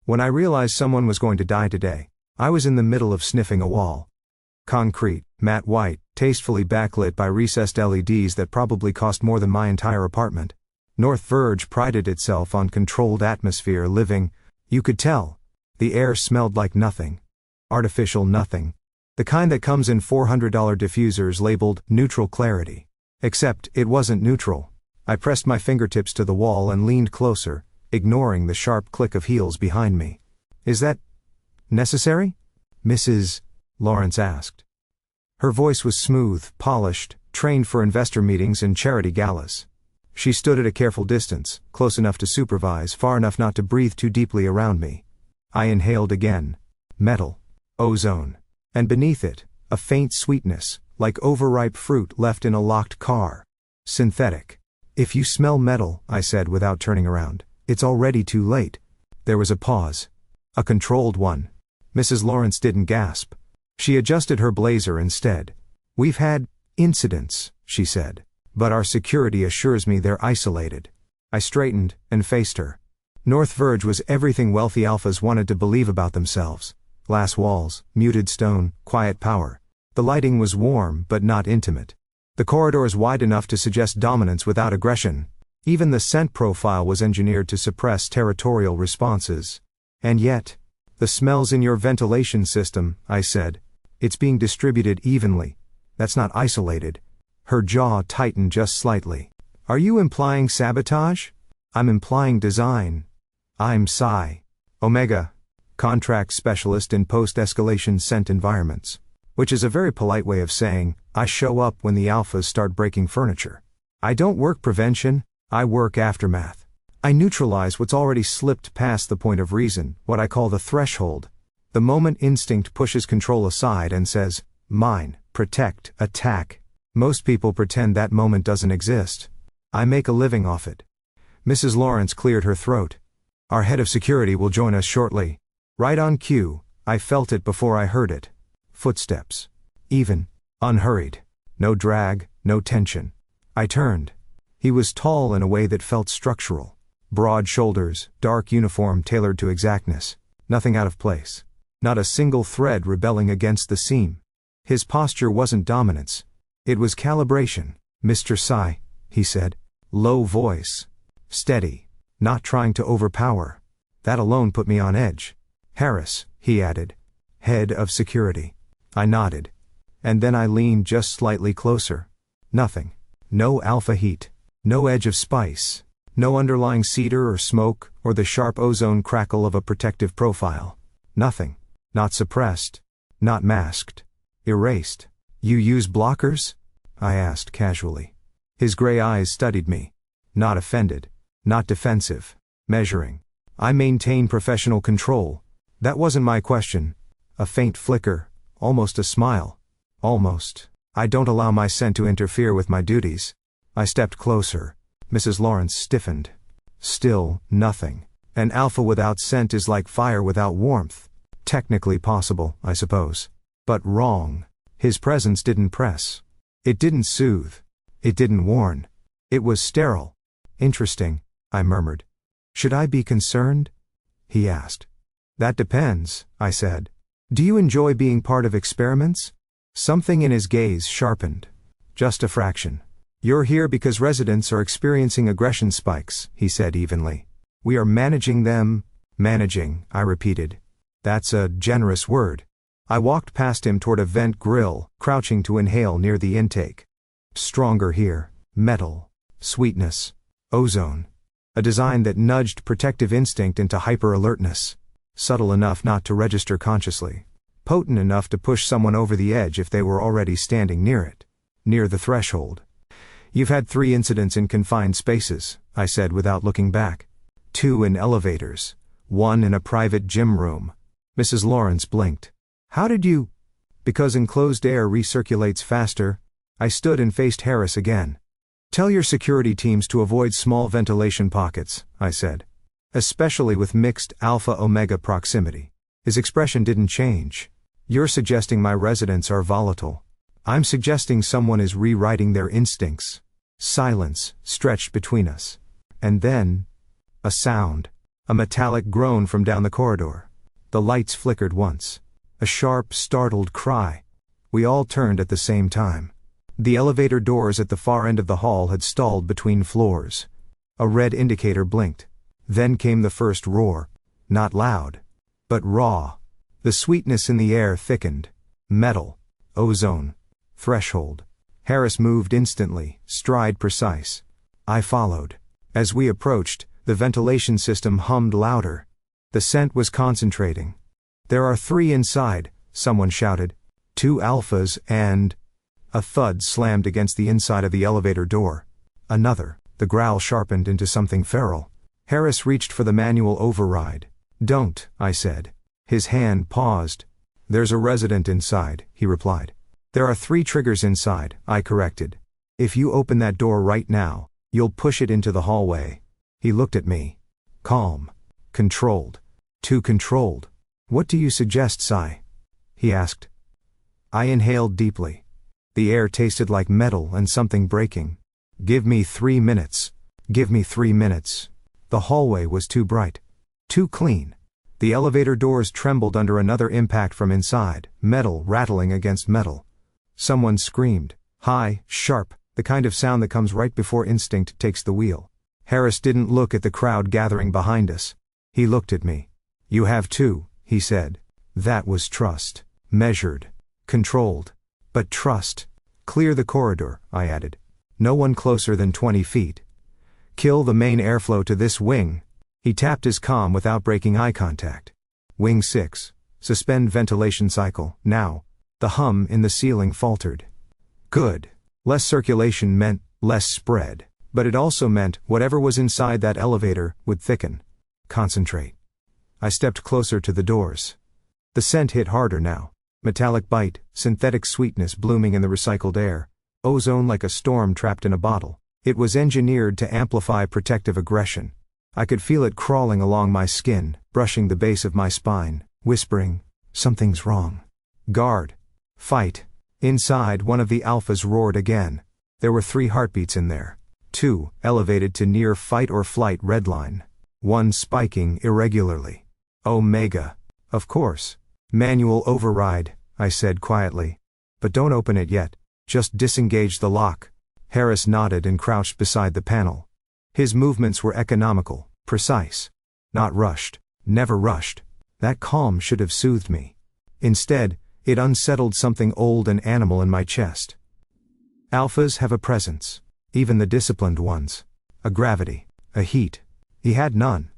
When I realized someone was going to die today, I was in the middle of sniffing a wall. Concrete, matte white, tastefully backlit by recessed LEDs that probably cost more than my entire apartment. North Verge prided itself on controlled atmosphere living, you could tell. The air smelled like nothing. Artificial nothing. The kind that comes in $400 diffusers labeled neutral clarity. Except, it wasn't neutral. I pressed my fingertips to the wall and leaned closer, ignoring the sharp click of heels behind me. Is that necessary? Mrs. Lawrence asked. Her voice was smooth, polished, trained for investor meetings and charity galas. She stood at a careful distance, close enough to supervise, far enough not to breathe too deeply around me. I inhaled again. Metal. Ozone. And beneath it, a faint sweetness, like overripe fruit left in a locked car. Synthetic. If you smell metal, I said without turning around, it's already too late. There was a pause. A controlled one. Mrs. Lawrence didn't gasp. She adjusted her blazer instead. We've had incidents, she said, but our security assures me they're isolated. I straightened and faced her. North Verge was everything wealthy alphas wanted to believe about themselves. Glass walls, muted stone, quiet power. The lighting was warm but not intimate. The corridors wide enough to suggest dominance without aggression. Even the scent profile was engineered to suppress territorial responses. And yet, the smells in your ventilation system, I said. It's being distributed evenly. That's not isolated. Her jaw tightened just slightly. Are you implying sabotage? I'm implying design. I'm Psi Omega, contract specialist in post-escalation scent environments. Which is a very polite way of saying, I show up when the alphas start breaking furniture. I don't work prevention, I work aftermath. I neutralize what's already slipped past the point of reason, what I call the threshold. The moment instinct pushes control aside and says, mine, protect, attack. Most people pretend that moment doesn't exist. I make a living off it. Mrs. Lawrence cleared her throat. Our head of security will join us shortly. Right on cue, I felt it before I heard it. Footsteps. Even. Unhurried. No drag, no tension. I turned. He was tall in a way that felt structural. Broad shoulders, dark uniform tailored to exactness. Nothing out of place. Not a single thread rebelling against the seam. His posture wasn't dominance. It was calibration. Mr. Psi, he said. Low voice. Steady. Not trying to overpower. That alone put me on edge. Harris, he added. Head of security. I nodded. And then I leaned just slightly closer. Nothing. No alpha heat. No edge of spice. No underlying cedar or smoke, or the sharp ozone crackle of a protective profile. Nothing. Not suppressed. Not masked. Erased. You use blockers? I asked casually. His gray eyes studied me. Not offended. Not defensive. Measuring. I maintain professional control. That wasn't my question. A faint flicker. Almost a smile. Almost. I don't allow my scent to interfere with my duties. I stepped closer. Mrs. Lawrence stiffened. Still, nothing. An alpha without scent is like fire without warmth. Technically possible, I suppose. But wrong. His presence didn't press. It didn't soothe. It didn't warn. It was sterile. Interesting, I murmured. Should I be concerned? He asked. That depends, I said. Do you enjoy being part of experiments? Something in his gaze sharpened. Just a fraction. You're here because residents are experiencing aggression spikes, he said evenly. We are managing them. Managing, I repeated. That's a generous word. I walked past him toward a vent grill, crouching to inhale near the intake. Stronger here. Metal. Sweetness. Ozone. A design that nudged protective instinct into hyper-alertness. Subtle enough not to register consciously. Potent enough to push someone over the edge if they were already standing near it. Near the threshold. You've had 3 incidents in confined spaces, I said without looking back. 2 in elevators. 1 in a private gym room. Mrs. Lawrence blinked. How did you? Because enclosed air recirculates faster. I stood and faced Harris again. Tell your security teams to avoid small ventilation pockets, I said. Especially with mixed alpha-omega proximity. His expression didn't change. You're suggesting my residents are volatile. I'm suggesting someone is rewriting their instincts. Silence stretched between us. And then, a sound. A metallic groan from down the corridor. The lights flickered once. A sharp, startled cry. We all turned at the same time. The elevator doors at the far end of the hall had stalled between floors. A red indicator blinked. Then came the first roar. Not loud, but raw. The sweetness in the air thickened. Metal. Ozone. Threshold. Harris moved instantly, stride precise. I followed. As we approached, the ventilation system hummed louder. The scent was concentrating. "There are 3 inside," someone shouted. 2 alphas and... A thud slammed against the inside of the elevator door. Another. The growl sharpened into something feral. Harris reached for the manual override. "Don't," I said. His hand paused. "There's a resident inside," he replied. "There are 3 triggers inside," I corrected. "If you open that door right now, you'll push it into the hallway." He looked at me. Calm. Controlled. Too controlled. "What do you suggest, Sai?" he asked. I inhaled deeply. The air tasted like metal and something breaking. "Give me 3 minutes. Give me 3 minutes." The hallway was too bright. Too clean. The elevator doors trembled under another impact from inside, metal rattling against metal. Someone screamed. High, sharp, the kind of sound that comes right before instinct takes the wheel. Harris didn't look at the crowd gathering behind us. He looked at me. "You have too," he said. That was trust. Measured. Controlled. But trust. "Clear the corridor," I added. "No one closer than 20 feet. Kill the main airflow to this wing." He tapped his comm without breaking eye contact. "Wing 6. Suspend ventilation cycle, now." The hum in the ceiling faltered. Good. Less circulation meant less spread, but it also meant whatever was inside that elevator would thicken. Concentrate. I stepped closer to the doors. The scent hit harder now. Metallic bite, synthetic sweetness blooming in the recycled air. Ozone like a storm trapped in a bottle. It was engineered to amplify protective aggression. I could feel it crawling along my skin, brushing the base of my spine, whispering, "Something's wrong. Guard. Fight." Inside, one of the alphas roared again. There were 3 heartbeats in there. 2 elevated to near fight or flight redline. 1 spiking irregularly. Omega. Of course. "Manual override," I said quietly. "But don't open it yet. Just disengage the lock." Harris nodded and crouched beside the panel. His movements were economical, precise. Not rushed. Never rushed. That calm should have soothed me. Instead, it unsettled something old and animal in my chest. Alphas have a presence. Even the disciplined ones. A gravity. A heat. He had none.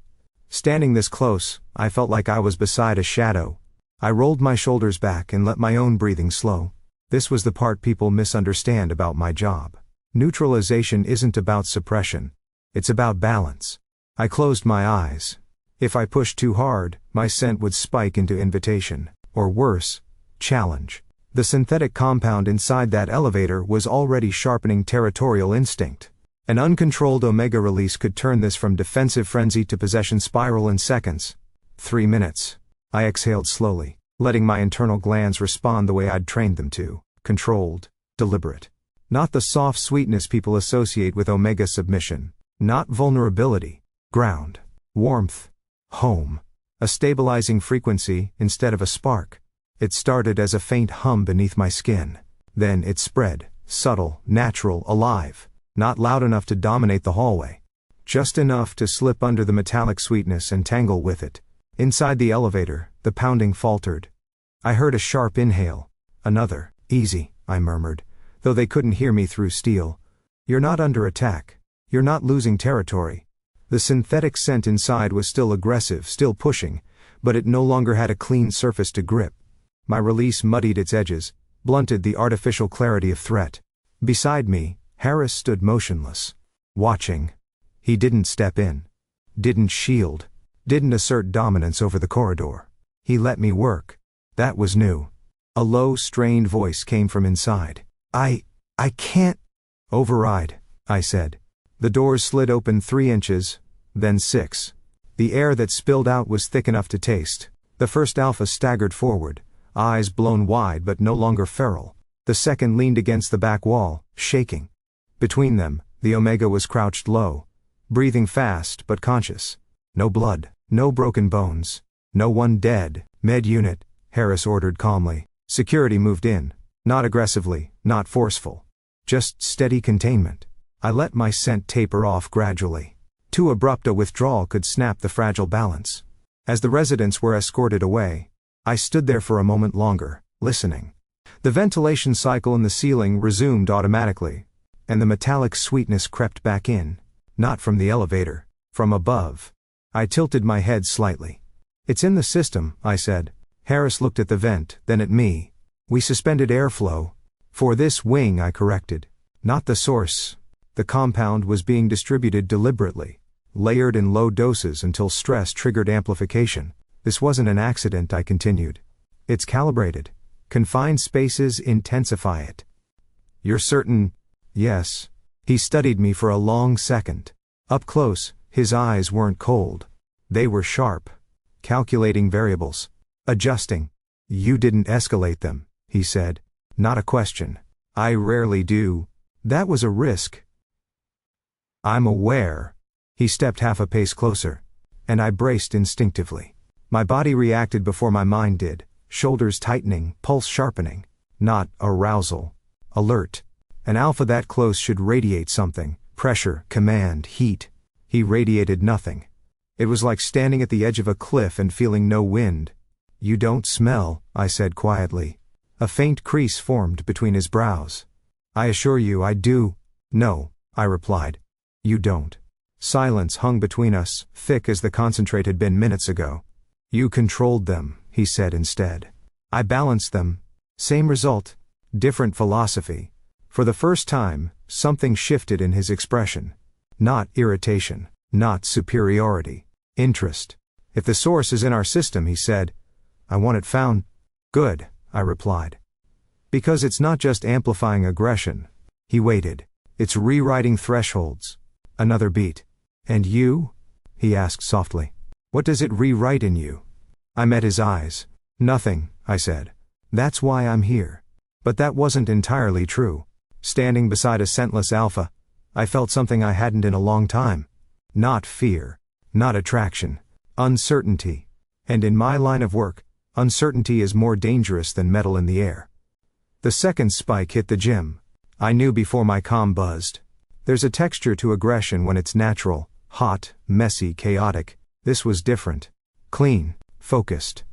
Standing this close, I felt like I was beside a shadow. I rolled my shoulders back and let my own breathing slow. This was the part people misunderstand about my job. Neutralization isn't about suppression. It's about balance. I closed my eyes. If I pushed too hard, my scent would spike into invitation. Or worse, challenge. The synthetic compound inside that elevator was already sharpening territorial instinct. An uncontrolled omega release could turn this from defensive frenzy to possession spiral in seconds. 3 minutes. I exhaled slowly, letting my internal glands respond the way I'd trained them to. Controlled. Deliberate. Not the soft sweetness people associate with omega submission. Not vulnerability. Ground. Warmth. Home. A stabilizing frequency instead of a spark. It started as a faint hum beneath my skin. Then it spread, subtle, natural, alive. Not loud enough to dominate the hallway. Just enough to slip under the metallic sweetness and tangle with it. Inside the elevator, the pounding faltered. I heard a sharp inhale. Another. "Easy," I murmured, though they couldn't hear me through steel. "You're not under attack. You're not losing territory." The synthetic scent inside was still aggressive, still pushing, but it no longer had a clean surface to grip. My release muddied its edges, blunted the artificial clarity of threat. Beside me, Harris stood motionless. Watching. He didn't step in. Didn't shield. Didn't assert dominance over the corridor. He let me work. That was new. A low, strained voice came from inside. I can't." "Override," I said. The doors slid open 3 inches, then 6. The air that spilled out was thick enough to taste. The first alpha staggered forward, eyes blown wide but no longer feral. The second leaned against the back wall, shaking. Between them, the omega was crouched low, breathing fast but conscious. No blood, no broken bones. No one dead. Med unit, Harris ordered calmly. Security moved in. Not aggressively, not forceful. Just steady containment. I let my scent taper off gradually. Too abrupt a withdrawal could snap the fragile balance. As the residents were escorted away, I stood there for a moment longer, listening. The ventilation cycle in the ceiling resumed automatically, and the metallic sweetness crept back in. Not from the elevator, from above. I tilted my head slightly. It's in the system, I said. Harris looked at the vent, then at me. We suspended airflow. For this wing, I corrected. Not the source. The compound was being distributed deliberately, layered in low doses until stress triggered amplification. This wasn't an accident, I continued. It's calibrated. Confined spaces intensify it. You're certain? Yes. He studied me for a long second. Up close, his eyes weren't cold. They were sharp. Calculating variables. Adjusting. You didn't escalate them, he said. Not a question. I rarely do. That was a risk. I'm aware. He stepped half a pace closer. And I braced instinctively. My body reacted before my mind did. Shoulders tightening, pulse sharpening. Not arousal. Alert. An alpha that close should radiate something. Pressure, command, heat. He radiated nothing. It was like standing at the edge of a cliff and feeling no wind. You don't smell, I said quietly. A faint crease formed between his brows. I assure you I do. No, I replied. You don't. Silence hung between us, thick as the concentrate had been minutes ago. You controlled them, he said instead. I balanced them. Same result. Different philosophy. For the first time, something shifted in his expression. Not irritation. Not superiority. Interest. If the source is in our system, he said. I want it found. Good, I replied. Because it's not just amplifying aggression. He waited. It's rewriting thresholds. Another beat. And you? He asked softly. What does it rewrite in you? I met his eyes. Nothing, I said. That's why I'm here. But that wasn't entirely true. Standing beside a scentless alpha, I felt something I hadn't in a long time. Not fear. Not attraction. Uncertainty. And in my line of work, uncertainty is more dangerous than metal in the air. The second spike hit the gym. I knew before my comm buzzed. There's a texture to aggression when it's natural, hot, messy, chaotic. This was different. Clean, focused,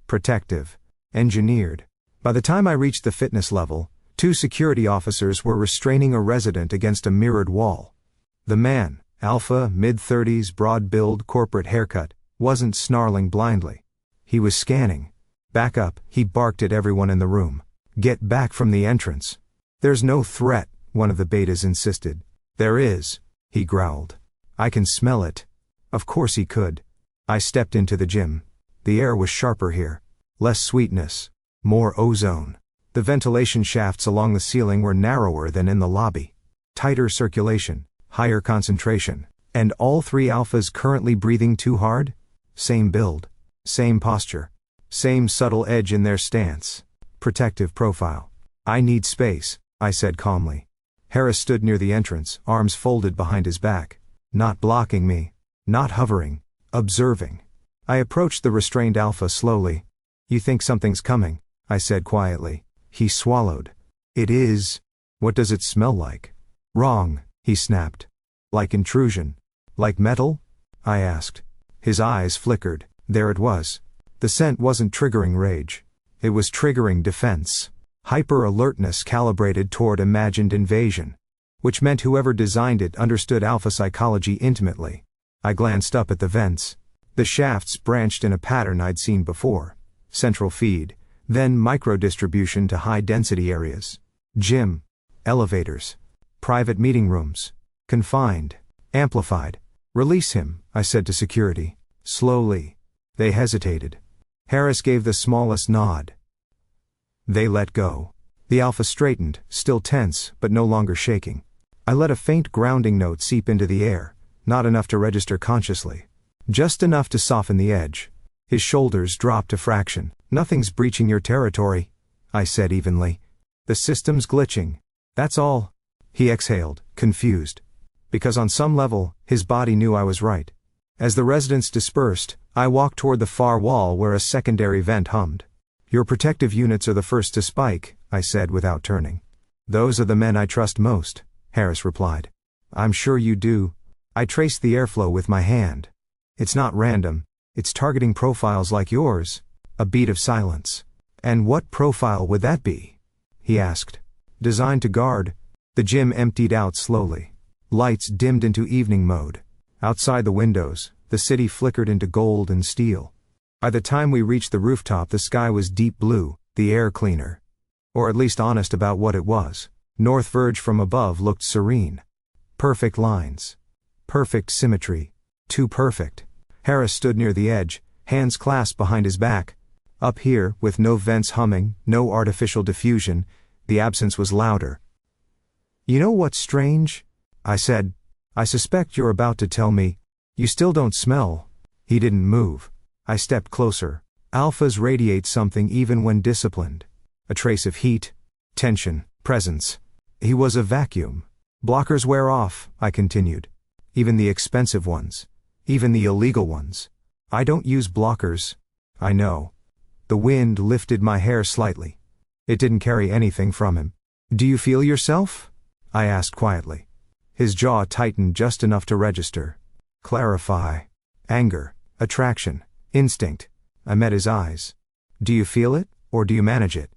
protective, engineered. By the time I reached the fitness level, 2 security officers were restraining a resident against a mirrored wall. The man, alpha, mid-30s, broad build, corporate haircut, wasn't snarling blindly. He was scanning. Back up, he barked at everyone in the room. Get back from the entrance. There's no threat, one of the betas insisted. There is, he growled. I can smell it. Of course he could. I stepped into the gym. The air was sharper here. Less sweetness. More ozone. The ventilation shafts along the ceiling were narrower than in the lobby. Tighter circulation. Higher concentration. And all 3 alphas currently breathing too hard? Same build. Same posture. Same subtle edge in their stance. Protective profile. I need space, I said calmly. Harris stood near the entrance, arms folded behind his back. Not blocking me. Not hovering. Observing. I approached the restrained alpha slowly. You think something's coming, I said quietly. He swallowed. It is. What does it smell like? Wrong, he snapped. Like intrusion. Like metal? I asked. His eyes flickered. There it was. The scent wasn't triggering rage. It was triggering defense. Hyper-alertness calibrated toward imagined invasion. Which meant whoever designed it understood alpha psychology intimately. I glanced up at the vents. The shafts branched in a pattern I'd seen before. Central feed, then micro-distribution to high-density areas. Gym. Elevators. Private meeting rooms. Confined. Amplified. Release him, I said to security. Slowly. They hesitated. Harris gave the smallest nod. They let go. The alpha straightened, still tense, but no longer shaking. I let a faint grounding note seep into the air, not enough to register consciously. Just enough to soften the edge. His shoulders dropped a fraction. Nothing's breaching your territory, I said evenly. The system's glitching. That's all. He exhaled, confused. Because on some level, his body knew I was right. As the residents dispersed, I walked toward the far wall where a secondary vent hummed. Your protective units are the first to spike, I said without turning. Those are the men I trust most, Harris replied. I'm sure you do. I traced the airflow with my hand. It's not random, it's targeting profiles like yours. A beat of silence. And what profile would that be? He asked. Designed to guard. The gym emptied out slowly. Lights dimmed into evening mode. Outside the windows, the city flickered into gold and steel. By the time we reached the rooftop, the sky was deep blue, the air cleaner. Or at least honest about what it was. North Verge from above looked serene. Perfect lines. Perfect symmetry. Too perfect. Harris stood near the edge, hands clasped behind his back. Up here, with no vents humming, no artificial diffusion, the absence was louder. You know what's strange? I said. I suspect you're about to tell me. You still don't smell. He didn't move. I stepped closer. Alphas radiate something even when disciplined. A trace of heat, tension, presence. He was a vacuum. Blockers wear off, I continued. Even the expensive ones. Even the illegal ones. I don't use blockers. I know. The wind lifted my hair slightly. It didn't carry anything from him. Do you feel yourself? I asked quietly. His jaw tightened just enough to register. Clarify. Anger, attraction, instinct. I met his eyes. Do you feel it, or do you manage it?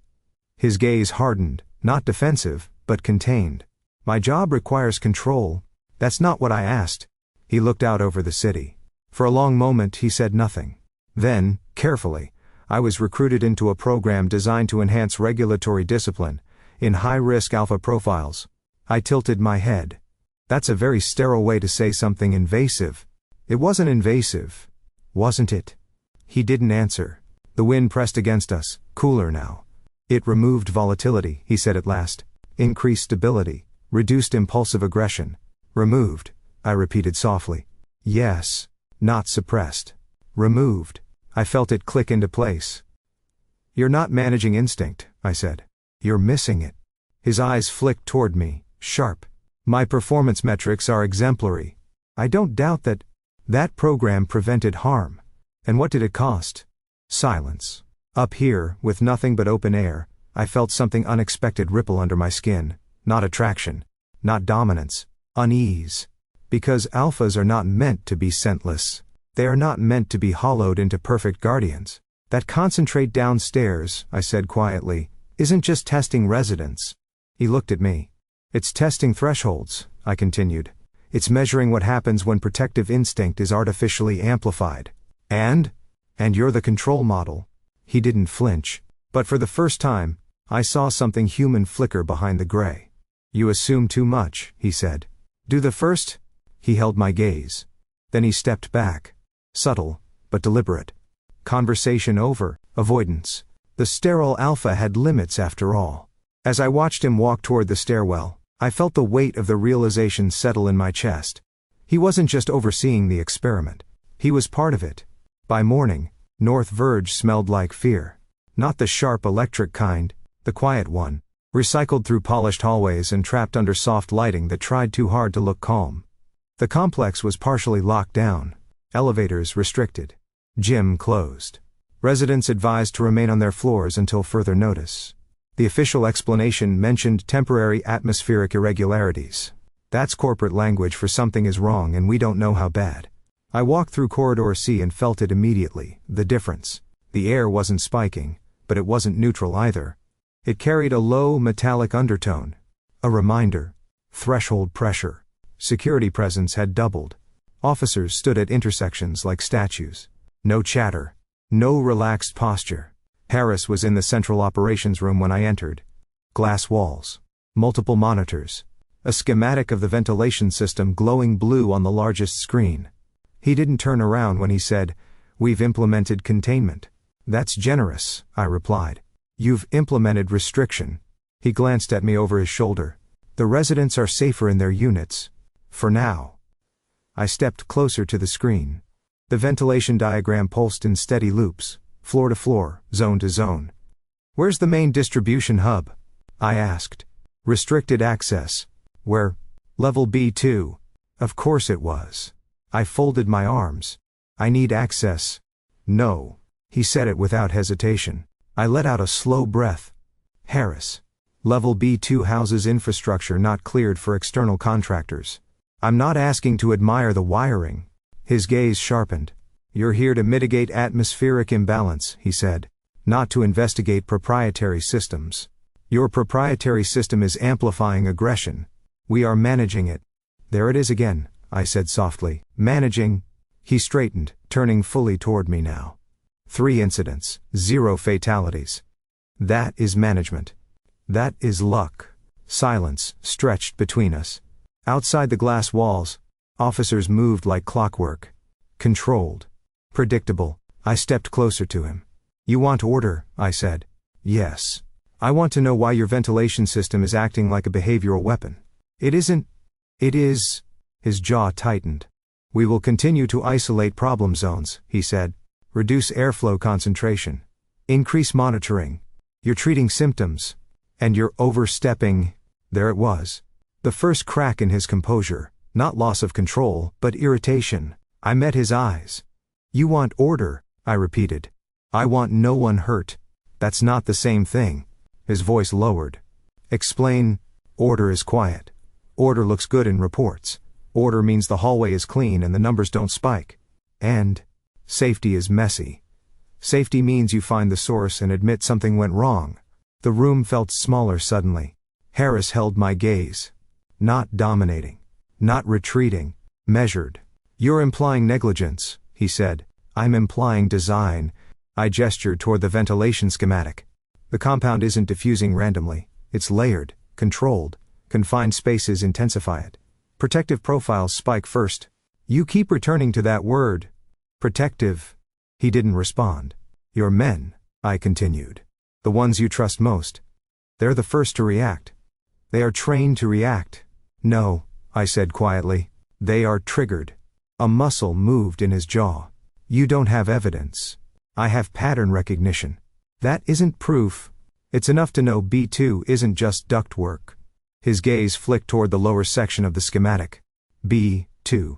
His gaze hardened, not defensive, but contained. My job requires control. That's not what I asked. He looked out over the city. For a long moment he said nothing. Then, carefully, I was recruited into a program designed to enhance regulatory discipline, in high-risk alpha profiles. I tilted my head. That's a very sterile way to say something invasive. It wasn't invasive. Wasn't it? He didn't answer. The wind pressed against us, cooler now. It removed volatility, he said at last. Increased stability. Reduced impulsive aggression. Removed, I repeated softly. Yes. Not suppressed. Removed. I felt it click into place. You're not managing instinct, I said. You're missing it. His eyes flicked toward me, sharp. My performance metrics are exemplary. I don't doubt that. That program prevented harm. And what did it cost? Silence. Up here, with nothing but open air, I felt something unexpected ripple under my skin. Not attraction. Not dominance. Unease. Because alphas are not meant to be scentless. They are not meant to be hollowed into perfect guardians. That concentrate downstairs, I said quietly, isn't just testing residents. He looked at me. It's testing thresholds, I continued. It's measuring what happens when protective instinct is artificially amplified. And you're the control model. He didn't flinch. But for the first time, I saw something human flicker behind the gray. You assume too much, he said. Do the first? He held my gaze. Then he stepped back. Subtle, but deliberate. Conversation over, avoidance. The sterile alpha had limits after all. As I watched him walk toward the stairwell, I felt the weight of the realization settle in my chest. He wasn't just overseeing the experiment. He was part of it. By morning, North Verge smelled like fear. Not the sharp electric kind, the quiet one, recycled through polished hallways and trapped under soft lighting that tried too hard to look calm. The complex was partially locked down. Elevators restricted. Gym closed. Residents advised to remain on their floors until further notice. The official explanation mentioned temporary atmospheric irregularities. That's corporate language for something is wrong and we don't know how bad. I walked through Corridor C and felt it immediately, the difference. The air wasn't spiking, but it wasn't neutral either. It carried a low, metallic undertone. A reminder. Threshold pressure. Security presence had doubled. Officers stood at intersections like statues. No chatter. No relaxed posture. Harris was in the central operations room when I entered. Glass walls. Multiple monitors. A schematic of the ventilation system glowing blue on the largest screen. He didn't turn around when he said, "We've implemented containment." "That's generous," I replied. "You've implemented restriction." He glanced at me over his shoulder. "The residents are safer in their units. For now." I stepped closer to the screen. The ventilation diagram pulsed in steady loops, floor to floor, zone to zone. "Where's the main distribution hub?" I asked. "Restricted access." "Where?" "Level B2. Of course it was. I folded my arms. I need access. No. He said it without hesitation. I let out a slow breath. Harris. Level B2 houses infrastructure not cleared for external contractors. I'm not asking to admire the wiring. His gaze sharpened. You're here to mitigate atmospheric imbalance, he said, not to investigate proprietary systems. Your proprietary system is amplifying aggression. We are managing it. There it is again, I said softly. Managing. He straightened, turning fully toward me now. 3 incidents, 0 fatalities. That is management. That is luck. Silence stretched between us. Outside the glass walls, officers moved like clockwork. Controlled. Predictable. I stepped closer to him. You want order, I said. Yes. I want to know why your ventilation system is acting like a behavioral weapon. It isn't. It is. His jaw tightened. We will continue to isolate problem zones, he said. Reduce airflow concentration. Increase monitoring. You're treating symptoms. And you're overstepping. There it was. The first crack in his composure, not loss of control, but irritation. I met his eyes. You want order, I repeated. I want no one hurt. That's not the same thing. His voice lowered. Explain. Order is quiet. Order looks good in reports. Order means the hallway is clean and the numbers don't spike. And safety is messy. Safety means you find the source and admit something went wrong. The room felt smaller suddenly. Harris held my gaze. Not dominating. Not retreating. Measured. You're implying negligence, he said. I'm implying design. I gestured toward the ventilation schematic. The compound isn't diffusing randomly. It's layered, controlled. Confined spaces intensify it. Protective profiles spike first. You keep returning to that word. Protective. He didn't respond. Your men, I continued. The ones you trust most. They're the first to react. They are trained to react. No, I said quietly. They are triggered. A muscle moved in his jaw. You don't have evidence. I have pattern recognition. That isn't proof. It's enough to know B2 isn't just ductwork. His gaze flicked toward the lower section of the schematic. B2.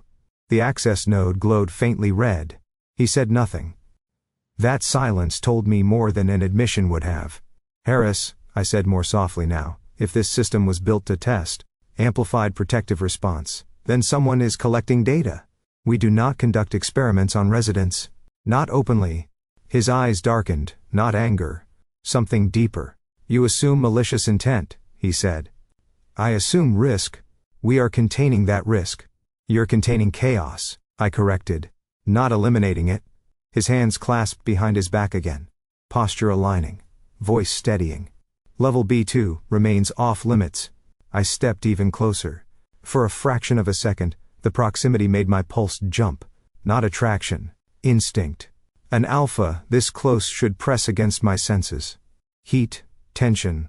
The access node glowed faintly red. He said nothing. That silence told me more than an admission would have. Harris, I said more softly now, if this system was built to test, amplified protective response, then someone is collecting data. We do not conduct experiments on residents. Not openly. His eyes darkened, not anger. Something deeper. You assume malicious intent, he said. I assume risk. We are containing that risk. You're containing chaos, I corrected. Not eliminating it. His hands clasped behind his back again. Posture aligning. Voice steadying. Level B2 remains off limits. I stepped even closer. For a fraction of a second, the proximity made my pulse jump. Not attraction. Instinct. An alpha this close should press against my senses. Heat, tension,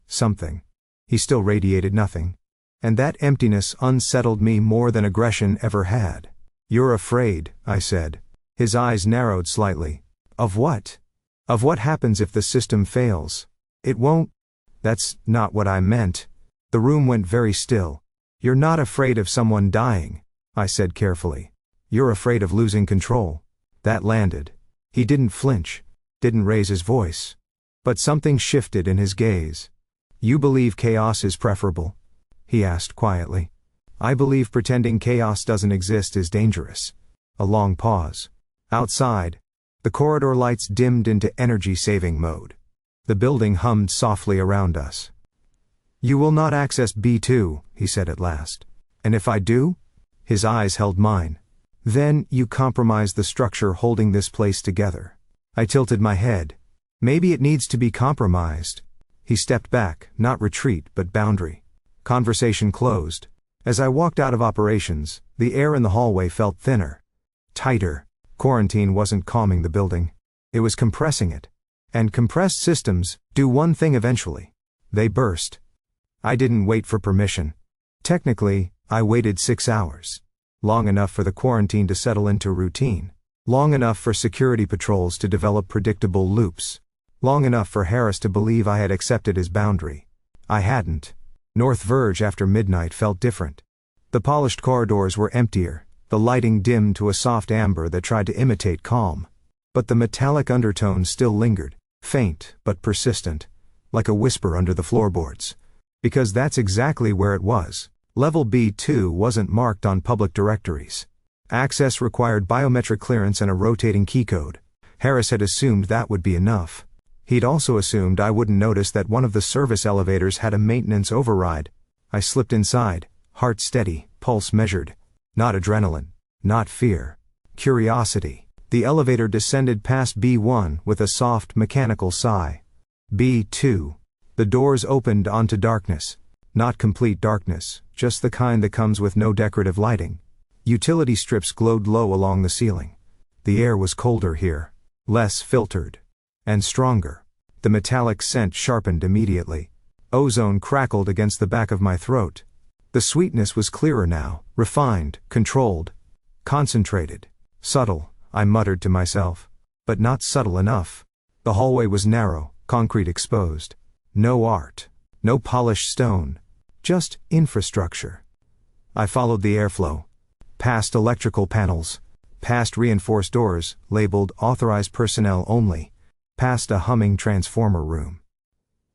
something. He still radiated nothing. And that emptiness unsettled me more than aggression ever had. You're afraid, I said. His eyes narrowed slightly. Of what? Of what happens if the system fails? It won't. That's not what I meant. The room went very still. You're not afraid of someone dying, I said carefully. You're afraid of losing control. That landed. He didn't flinch, didn't raise his voice. But something shifted in his gaze. You believe chaos is preferable? He asked quietly. I believe pretending chaos doesn't exist is dangerous. A long pause. Outside, the corridor lights dimmed into energy-saving mode. The building hummed softly around us. You will not access B2, he said at last. And if I do? His eyes held mine. Then you compromise the structure holding this place together. I tilted my head. Maybe it needs to be compromised. He stepped back, not retreat but boundary. Conversation closed. As I walked out of operations, the air in the hallway felt thinner. Tighter. Quarantine wasn't calming the building. It was compressing it. And compressed systems do one thing eventually. They burst. I didn't wait for permission. Technically, I waited 6 hours. Long enough for the quarantine to settle into routine. Long enough for security patrols to develop predictable loops. Long enough for Harris to believe I had accepted his boundary. I hadn't. North Verge after midnight felt different. The polished corridors were emptier. The lighting dimmed to a soft amber that tried to imitate calm. But the metallic undertone still lingered, faint but persistent, like a whisper under the floorboards. Because that's exactly where it was. Level B2 wasn't marked on public directories. Access required biometric clearance and a rotating keycode. Harris had assumed that would be enough. He'd also assumed I wouldn't notice that one of the service elevators had a maintenance override. I slipped inside, heart steady, pulse measured. Not adrenaline. Not fear. Curiosity. The elevator descended past B1 with a soft, mechanical sigh. B2. The doors opened onto darkness. Not complete darkness, just the kind that comes with no decorative lighting. Utility strips glowed low along the ceiling. The air was colder here. Less filtered. And stronger. The metallic scent sharpened immediately. Ozone crackled against the back of my throat. The sweetness was clearer now, refined, controlled. Concentrated. Subtle, I muttered to myself. But not subtle enough. The hallway was narrow, concrete exposed. No art. No polished stone. Just infrastructure. I followed the airflow. Past electrical panels. Past reinforced doors, labeled authorized personnel only. Past a humming transformer room.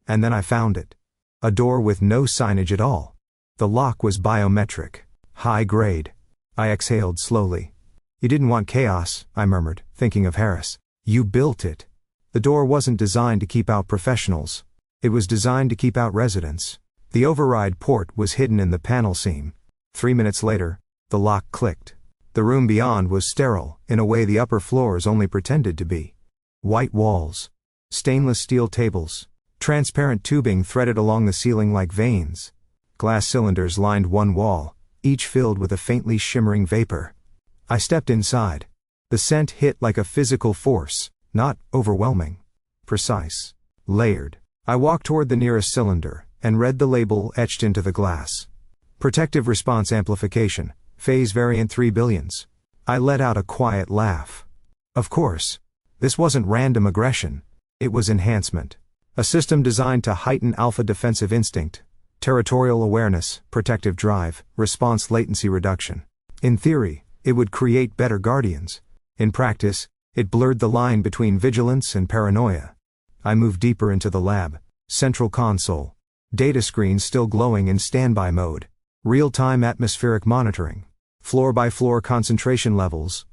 And then I found it. A door with no signage at all. The lock was biometric. High grade. I exhaled slowly. You didn't want chaos, I murmured, thinking of Harris. You built it. The door wasn't designed to keep out professionals. It was designed to keep out residents. The override port was hidden in the panel seam. 3 minutes later, the lock clicked. The room beyond was sterile, in a way the upper floors only pretended to be. White walls. Stainless steel tables. Transparent tubing threaded along the ceiling like veins. Glass cylinders lined one wall, each filled with a faintly shimmering vapor. I stepped inside. The scent hit like a physical force, not overwhelming. Precise. Layered. I walked toward the nearest cylinder, and read the label etched into the glass. Protective response amplification, phase variant 3 billions. I let out a quiet laugh. Of course. This wasn't random aggression. It was enhancement. A system designed to heighten alpha defensive instinct, territorial awareness, protective drive, response latency reduction. In theory, it would create better guardians. In practice, it blurred the line between vigilance and paranoia. I moved deeper into the lab. Central console. Data screens still glowing in standby mode. Real-time atmospheric monitoring. Floor-by-floor concentration levels.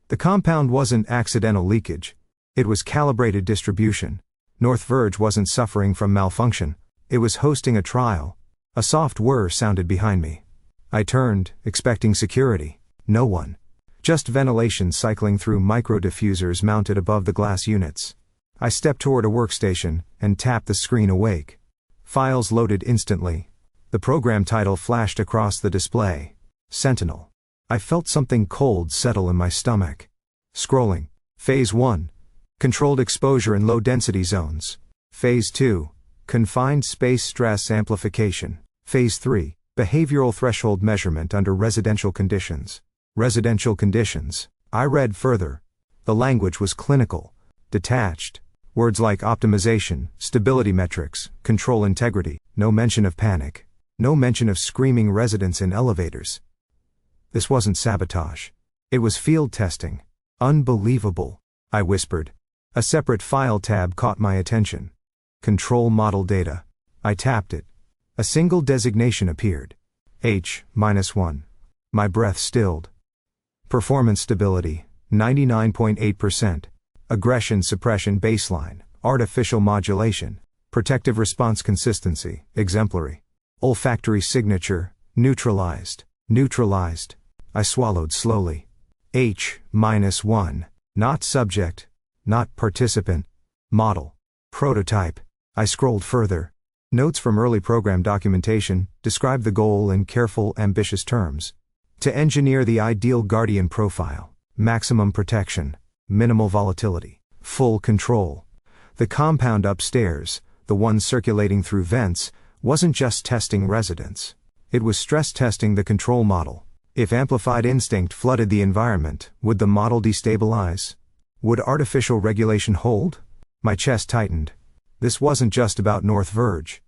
The compound wasn't accidental leakage. It was calibrated distribution. North Verge wasn't suffering from malfunction. It was hosting a trial. A soft whir sounded behind me. I turned, expecting security. No one. Just ventilation cycling through micro-diffusers mounted above the glass units. I stepped toward a workstation, and tapped the screen awake. Files loaded instantly. The program title flashed across the display. Sentinel. I felt something cold settle in my stomach. Scrolling. Phase 1. Controlled exposure in low-density zones. Phase 2. Confined space stress amplification. Phase 3. Behavioral threshold measurement under residential conditions. Residential conditions. I read further. The language was clinical. Detached. Words like optimization, stability metrics, control integrity. No mention of panic. No mention of screaming residents in elevators. This wasn't sabotage. It was field testing. Unbelievable, I whispered. A separate file tab caught my attention. Control model data. I tapped it. A single designation appeared. H-1. My breath stilled. Performance stability, 99.8%. Aggression suppression baseline, artificial modulation. Protective response consistency, exemplary. Olfactory signature, neutralized. Neutralized. I swallowed slowly. H-1. Not subject. Not participant. Model. Prototype. I scrolled further. Notes from early program documentation describe the goal in careful, ambitious terms. To engineer the ideal guardian profile. Maximum protection. Minimal volatility. Full control. The compound upstairs, the one circulating through vents, wasn't just testing residents. It was stress testing the control model. If amplified instinct flooded the environment, would the model destabilize? Would artificial regulation hold? My chest tightened. This wasn't just about North Verge.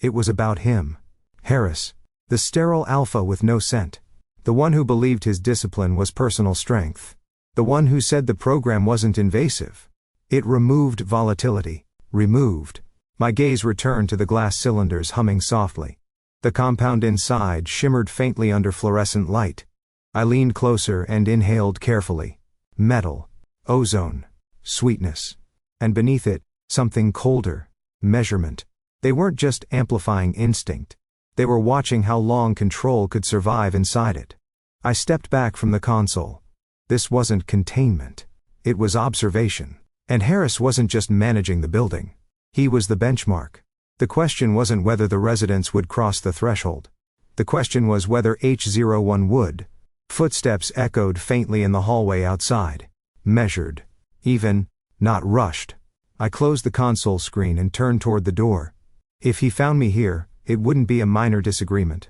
It was about him. Harris. The sterile alpha with no scent. The one who believed his discipline was personal strength. The one who said the program wasn't invasive. It removed volatility. Removed. My gaze returned to the glass cylinders humming softly. The compound inside shimmered faintly under fluorescent light. I leaned closer and inhaled carefully. Metal. Ozone. Sweetness. And beneath it, something colder. Measurement. They weren't just amplifying instinct. They were watching how long control could survive inside it. I stepped back from the console. This wasn't containment. It was observation. And Harris wasn't just managing the building. He was the benchmark. The question wasn't whether the residents would cross the threshold. The question was whether H01 would. Footsteps echoed faintly in the hallway outside. Measured. Even. Not rushed. I closed the console screen and turned toward the door. If he found me here, it wouldn't be a minor disagreement.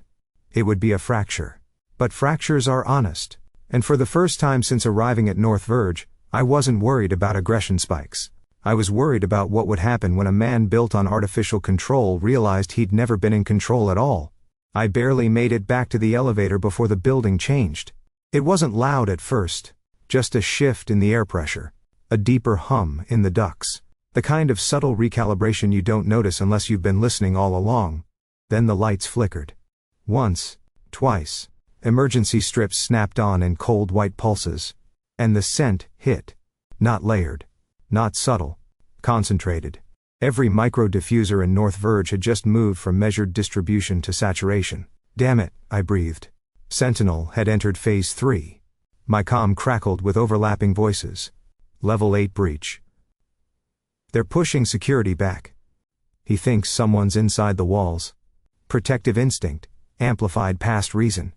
It would be a fracture. But fractures are honest. And for the first time since arriving at North Verge, I wasn't worried about aggression spikes. I was worried about what would happen when a man built on artificial control realized he'd never been in control at all. I barely made it back to the elevator before the building changed. It wasn't loud at first. Just a shift in the air pressure. A deeper hum in the ducts. The kind of subtle recalibration you don't notice unless you've been listening all along. Then the lights flickered. Once. Twice. Emergency strips snapped on in cold white pulses. And the scent hit. Not layered. Not subtle. Concentrated. Every micro-diffuser in North Verge had just moved from measured distribution to saturation. Damn it, I breathed. Sentinel had entered Phase 3. My comm crackled with overlapping voices. Level 8 breach. They're pushing security back. He thinks someone's inside the walls. Protective instinct. Amplified past reason.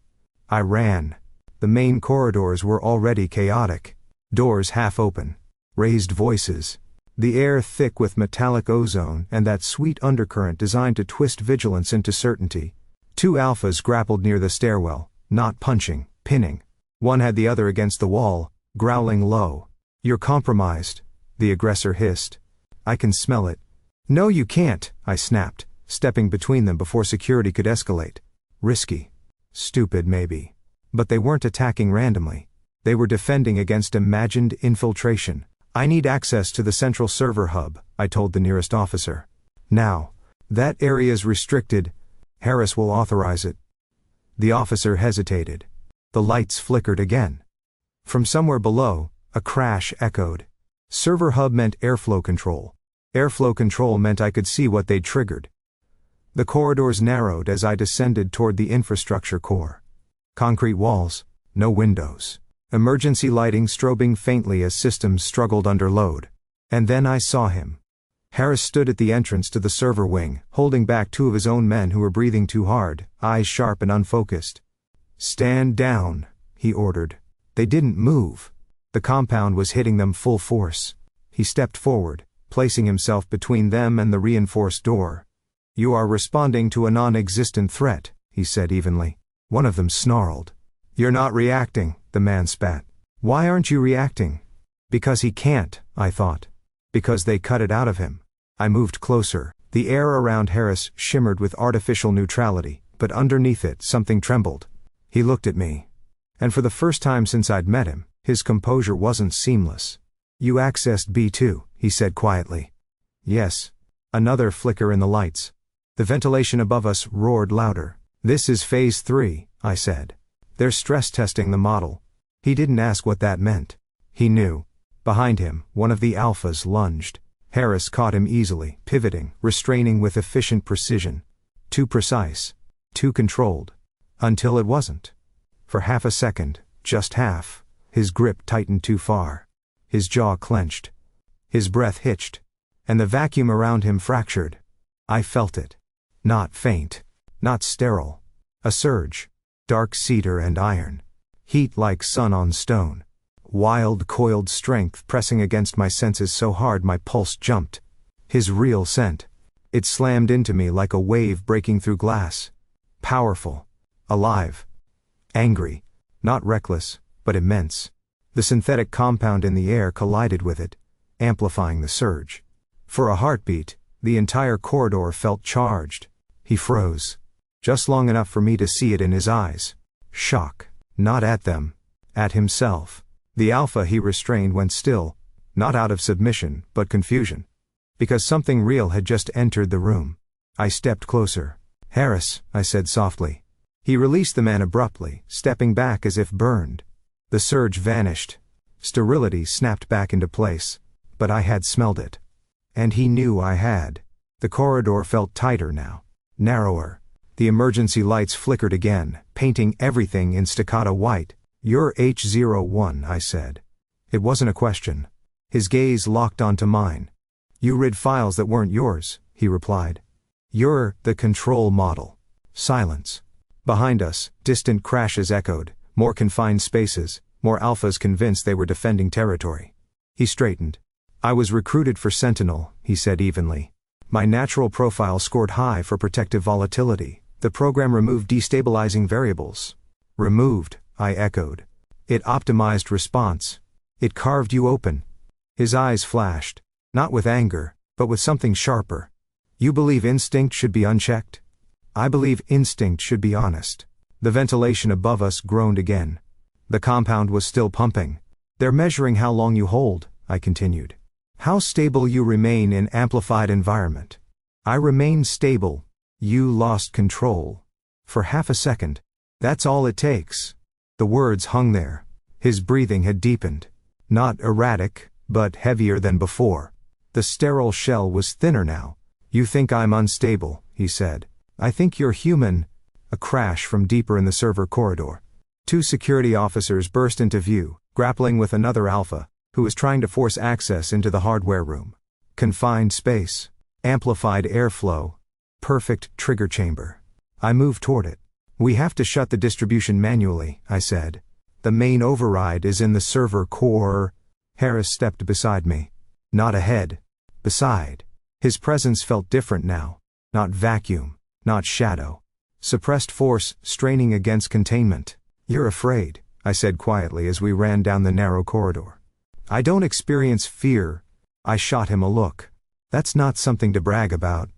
I ran. The main corridors were already chaotic. Doors half open. Raised voices. The air thick with metallic ozone and that sweet undercurrent designed to twist vigilance into certainty. Two alphas grappled near the stairwell, not punching, pinning. One had the other against the wall, growling low. You're compromised, the aggressor hissed. I can smell it. No you can't, I snapped, stepping between them before security could escalate. Risky. Stupid maybe. But they weren't attacking randomly. They were defending against imagined infiltration. I need access to the central server hub, I told the nearest officer. Now. That area's restricted. Harris will authorize it. The officer hesitated. The lights flickered again. From somewhere below, a crash echoed. Server hub meant airflow control. Airflow control meant I could see what they'd triggered. The corridors narrowed as I descended toward the infrastructure core. Concrete walls, no windows. Emergency lighting strobing faintly as systems struggled under load. And then I saw him. Harris stood at the entrance to the server wing, holding back two of his own men who were breathing too hard, eyes sharp and unfocused. Stand down, he ordered. They didn't move. The compound was hitting them full force. He stepped forward, placing himself between them and the reinforced door. You are responding to a non-existent threat, he said evenly. One of them snarled. You're not reacting, the man spat. Why aren't you reacting? Because he can't, I thought. Because they cut it out of him. I moved closer. The air around Harris shimmered with artificial neutrality, but underneath it something trembled. He looked at me. And for the first time since I'd met him, his composure wasn't seamless. You accessed B2, he said quietly. Yes. Another flicker in the lights. The ventilation above us roared louder. This is Phase 3, I said. They're stress testing the model. He didn't ask what that meant. He knew. Behind him, one of the alphas lunged. Harris caught him easily, pivoting, restraining with efficient precision. Too precise. Too controlled. Until it wasn't. For half a second, just half, his grip tightened too far. His jaw clenched. His breath hitched. And the vacuum around him fractured. I felt it. Not faint. Not sterile. A surge. Dark cedar and iron. Heat like sun on stone. Wild coiled strength pressing against my senses so hard my pulse jumped. His real scent. It slammed into me like a wave breaking through glass. Powerful. Alive. Angry. Not reckless, but immense. The synthetic compound in the air collided with it, amplifying the surge. For a heartbeat, the entire corridor felt charged. He froze. Just long enough for me to see it in his eyes. Shock. Not at them. At himself. The alpha he restrained went still, not out of submission, but confusion. Because something real had just entered the room. I stepped closer. "Harris," I said softly. He released the man abruptly, stepping back as if burned. The surge vanished. Sterility snapped back into place. But I had smelled it. And he knew I had. The corridor felt tighter now. Narrower. The emergency lights flickered again, painting everything in staccato white. "You're H01, I said. It wasn't a question. His gaze locked onto mine. "You read files that weren't yours," he replied. "You're the control model." Silence. Behind us, distant crashes echoed, more confined spaces, more alphas convinced they were defending territory. He straightened. "I was recruited for Sentinel," he said evenly. "My natural profile scored high for protective volatility. The program removed destabilizing variables." "Removed," I echoed. "It optimized response. It carved you open." His eyes flashed. Not with anger, but with something sharper. "You believe instinct should be unchecked?" "I believe instinct should be honest." The ventilation above us groaned again. The compound was still pumping. "They're measuring how long you hold," I continued. "How stable you remain in amplified environment." "I remain stable. You lost control. For half a second. That's all it takes." The words hung there. His breathing had deepened. Not erratic, but heavier than before. The sterile shell was thinner now. "You think I'm unstable," he said. "I think you're human." A crash from deeper in the server corridor. Two security officers burst into view, grappling with another alpha, who was trying to force access into the hardware room. Confined space. Amplified airflow. Perfect trigger chamber. I moved toward it. "We have to shut the distribution manually," I said. "The main override is in the server core." Harris stepped beside me. Not ahead. Beside. His presence felt different now. Not vacuum. Not shadow. Suppressed force, straining against containment. "You're afraid," I said quietly as we ran down the narrow corridor. "I don't experience fear." I shot him a look. "That's not something to brag about."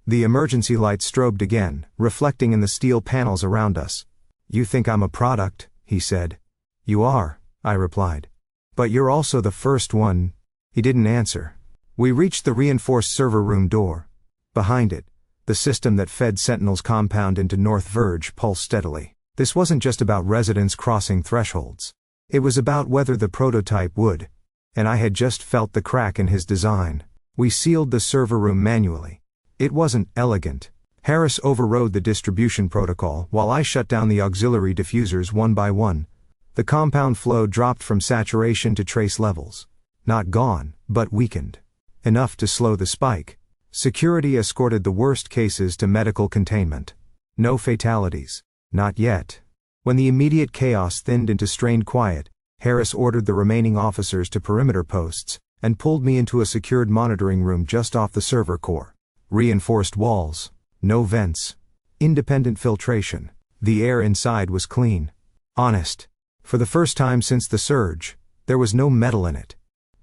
The emergency light strobed again, reflecting in the steel panels around us. "You think I'm a product," he said. "You are," I replied. "But you're also the first one." He didn't answer. We reached the reinforced server room door. Behind it, the system that fed Sentinel's compound into North Verge pulsed steadily. This wasn't just about residents crossing thresholds. It was about whether the prototype would. And I had just felt the crack in his design. We sealed the server room manually. It wasn't elegant. Harris overrode the distribution protocol while I shut down the auxiliary diffusers one by one. The compound flow dropped from saturation to trace levels. Not gone, but weakened. Enough to slow the spike. Security escorted the worst cases to medical containment. No fatalities. Not yet. When the immediate chaos thinned into strained quiet, Harris ordered the remaining officers to perimeter posts, and pulled me into a secured monitoring room just off the server core. Reinforced walls. No vents. Independent filtration. The air inside was clean. Honest. For the first time since the surge, there was no metal in it.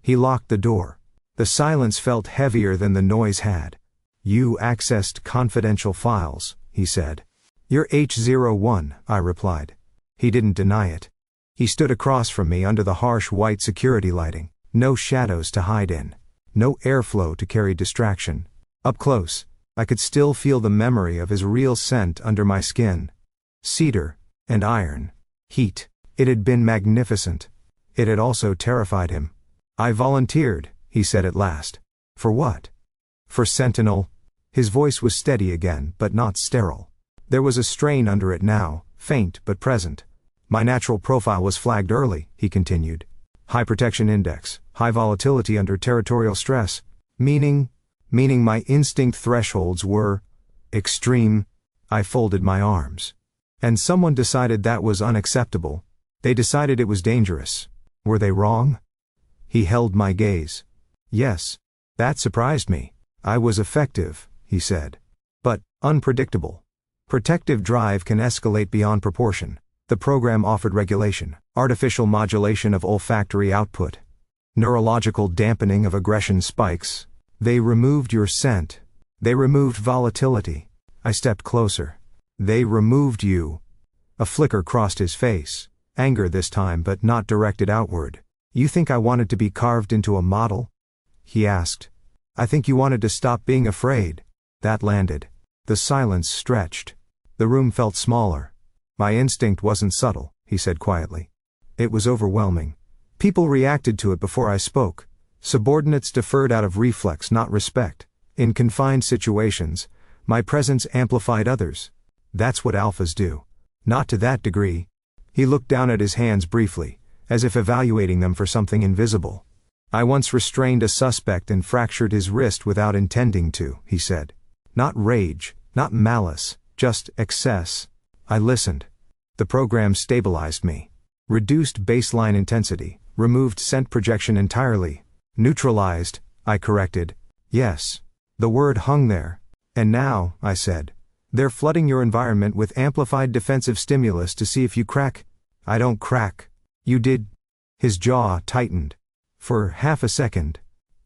He locked the door. The silence felt heavier than the noise had. "You accessed confidential files," he said. "You're H01, I replied. He didn't deny it. He stood across from me under the harsh white security lighting. No shadows to hide in. No airflow to carry distraction. Up close, I could still feel the memory of his real scent under my skin. Cedar and iron. Heat. It had been magnificent. It had also terrified him. "I volunteered," he said at last. "For what?" "For Sentinel." His voice was steady again, but not sterile. There was a strain under it now, faint but present. "My natural profile was flagged early," he continued. "High protection index, high volatility under territorial stress." Meaning my instinct thresholds were extreme. I folded my arms. "And someone decided that was unacceptable. They decided it was dangerous. Were they wrong?" He held my gaze. "Yes. That surprised me. I was effective," he said. "But unpredictable. Protective drive can escalate beyond proportion." The program offered regulation, artificial modulation of olfactory output, neurological dampening of aggression spikes. "They removed your scent. They removed volatility." I stepped closer. "They removed you." A flicker crossed his face. Anger this time, but not directed outward. You think I wanted to be carved into a model? He asked. I think you wanted to stop being afraid. That landed. The silence stretched. The room felt smaller. My instinct wasn't subtle, he said quietly. It was overwhelming. People reacted to it before I spoke. Subordinates deferred out of reflex, not respect. In confined situations, my presence amplified others. That's what alphas do. Not to that degree. He looked down at his hands briefly, as if evaluating them for something invisible. I once restrained a suspect and fractured his wrist without intending to, he said. Not rage, not malice, just excess. I listened. The program stabilized me. Reduced baseline intensity, removed scent projection entirely. Neutralized, I corrected. Yes. The word hung there. And now, I said, they're flooding your environment with amplified defensive stimulus to see if you crack. I don't crack. You did. His jaw tightened. For half a second.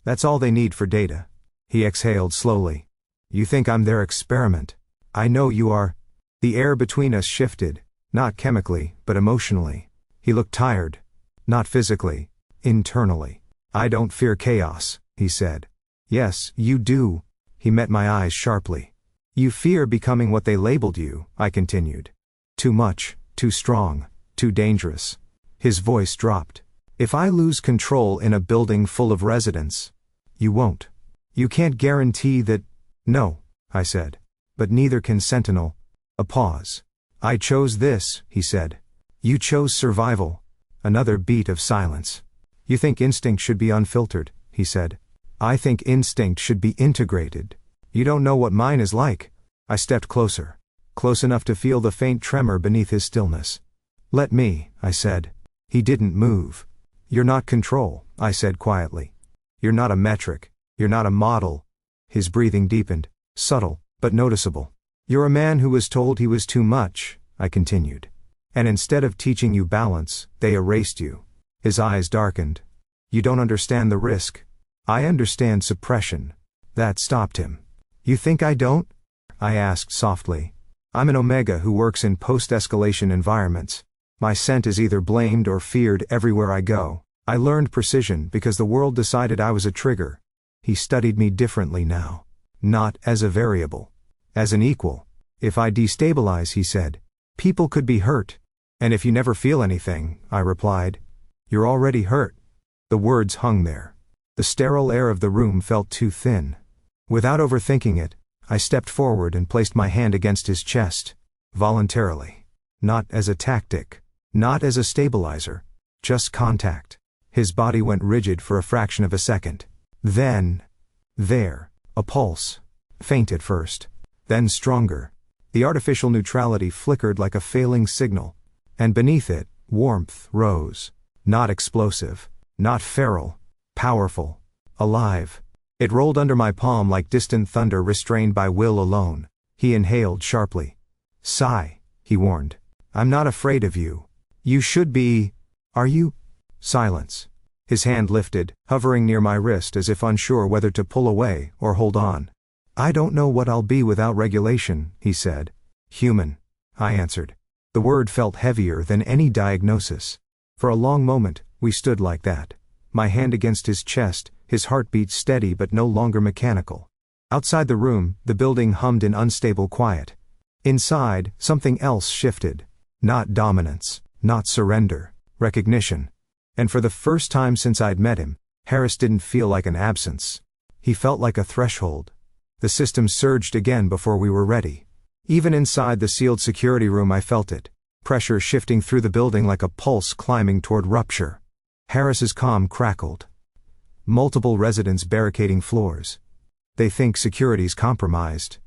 That's all they need for data. He exhaled slowly. You think I'm their experiment. I know you are. The air between us shifted, not chemically, but emotionally. He looked tired. Not physically, internally. I don't fear chaos, he said. Yes, you do. He met my eyes sharply. You fear becoming what they labeled you, I continued. Too much, too strong, too dangerous. His voice dropped. If I lose control in a building full of residents, you won't. You can't guarantee that. No, I said. But neither can Sentinel. A pause. I chose this, he said. You chose survival. Another beat of silence. You think instinct should be unfiltered, he said. I think instinct should be integrated. You don't know what mine is like. I stepped closer. Close enough to feel the faint tremor beneath his stillness. Let me, I said. He didn't move. You're not control, I said quietly. You're not a metric. You're not a model. His breathing deepened, subtle, but noticeable. You're a man who was told he was too much, I continued. And instead of teaching you balance, they erased you. His eyes darkened. You don't understand the risk. I understand suppression. That stopped him. You think I don't? I asked softly. I'm an Omega who works in post-escalation environments. My scent is either blamed or feared everywhere I go. I learned precision because the world decided I was a trigger. He studied me differently now. Not as a variable. As an equal. If I destabilize, he said, people could be hurt. And if you never feel anything, I replied, you're already hurt. The words hung there. The sterile air of the room felt too thin. Without overthinking it, I stepped forward and placed my hand against his chest. Voluntarily. Not as a tactic. Not as a stabilizer. Just contact. His body went rigid for a fraction of a second. Then. There. A pulse. Faint at first. Then stronger. The artificial neutrality flickered like a failing signal. And beneath it, warmth rose. Not explosive. Not feral. Powerful. Alive. It rolled under my palm like distant thunder restrained by will alone. He inhaled sharply. Sigh, he warned. I'm not afraid of you. You should be. Are you? Silence. His hand lifted, hovering near my wrist as if unsure whether to pull away or hold on. I don't know what I'll be without regulation, he said. Human. I answered. The word felt heavier than any diagnosis. For a long moment, we stood like that. My hand against his chest, his heartbeat steady but no longer mechanical. Outside the room, the building hummed in unstable quiet. Inside, something else shifted. Not dominance, not surrender, recognition. And for the first time since I'd met him, Harris didn't feel like an absence. He felt like a threshold. The system surged again before we were ready. Even inside the sealed security room I felt it. Pressure shifting through the building like a pulse climbing toward rupture. Harris's comm crackled. Multiple residents barricading floors. They think security's compromised.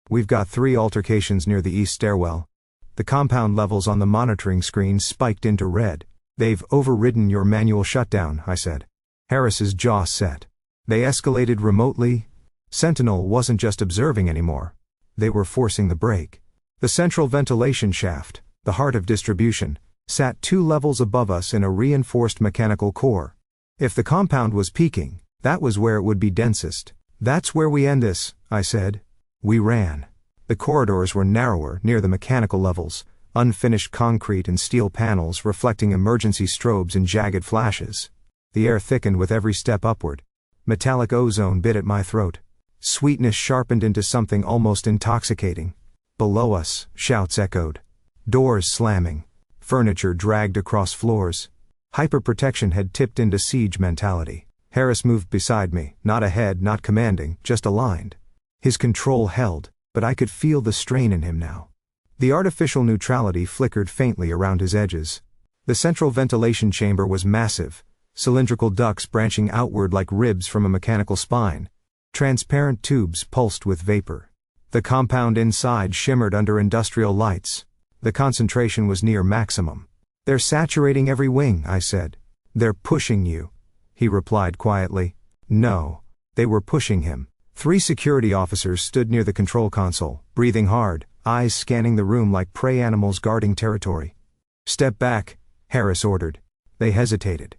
We've got 3 altercations near the east stairwell. The compound levels on the monitoring screen spiked into red. They've overridden your manual shutdown, I said. Harris's jaw set. They escalated remotely. Sentinel wasn't just observing anymore. They were forcing the break. The central ventilation shaft, the heart of distribution, sat 2 levels above us in a reinforced mechanical core. If the compound was peaking, that was where it would be densest. That's where we end this, I said. We ran. The corridors were narrower near the mechanical levels, unfinished concrete and steel panels reflecting emergency strobes in jagged flashes. The air thickened with every step upward. Metallic ozone bit at my throat. Sweetness sharpened into something almost intoxicating. Below us, shouts echoed. Doors slamming. Furniture dragged across floors. Hyperprotection had tipped into siege mentality. Harris moved beside me, not ahead, not commanding, just aligned. His control held, but I could feel the strain in him now. The artificial neutrality flickered faintly around his edges. The central ventilation chamber was massive, cylindrical ducts branching outward like ribs from a mechanical spine. Transparent tubes pulsed with vapor. The compound inside shimmered under industrial lights. The concentration was near maximum. "They're saturating every wing," I said. "They're pushing you," he replied quietly. No, they were pushing him. 3 security officers stood near the control console, breathing hard, eyes scanning the room like prey animals guarding territory. "Step back," Harris ordered. They hesitated.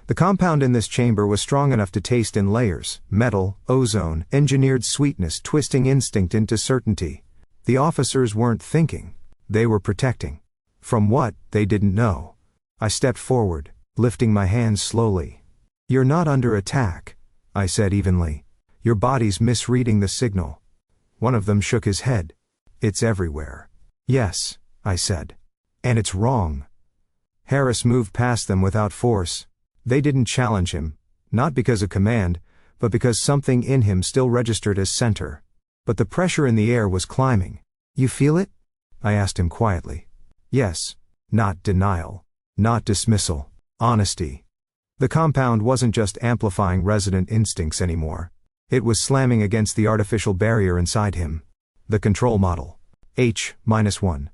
The compound in this chamber was strong enough to taste in layers: metal, ozone, engineered sweetness twisting instinct into certainty. The officers weren't thinking. They were protecting. From what, they didn't know. I stepped forward, lifting my hands slowly. "You're not under attack," I said evenly. "Your body's misreading the signal." One of them shook his head. "It's everywhere." "Yes," I said. "And it's wrong." Harris moved past them without force. They didn't challenge him, not because of command, but because something in him still registered as center. But the pressure in the air was climbing. "You feel it?" I asked him quietly. Yes. Not denial. Not dismissal. Honesty. The compound wasn't just amplifying resident instincts anymore. It was slamming against the artificial barrier inside him. The control model. H-1.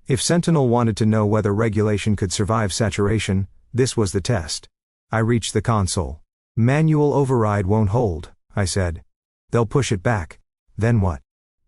If Sentinel wanted to know whether regulation could survive saturation, this was the test. I reached the console. "Manual override won't hold," I said. "They'll push it back." "Then what?"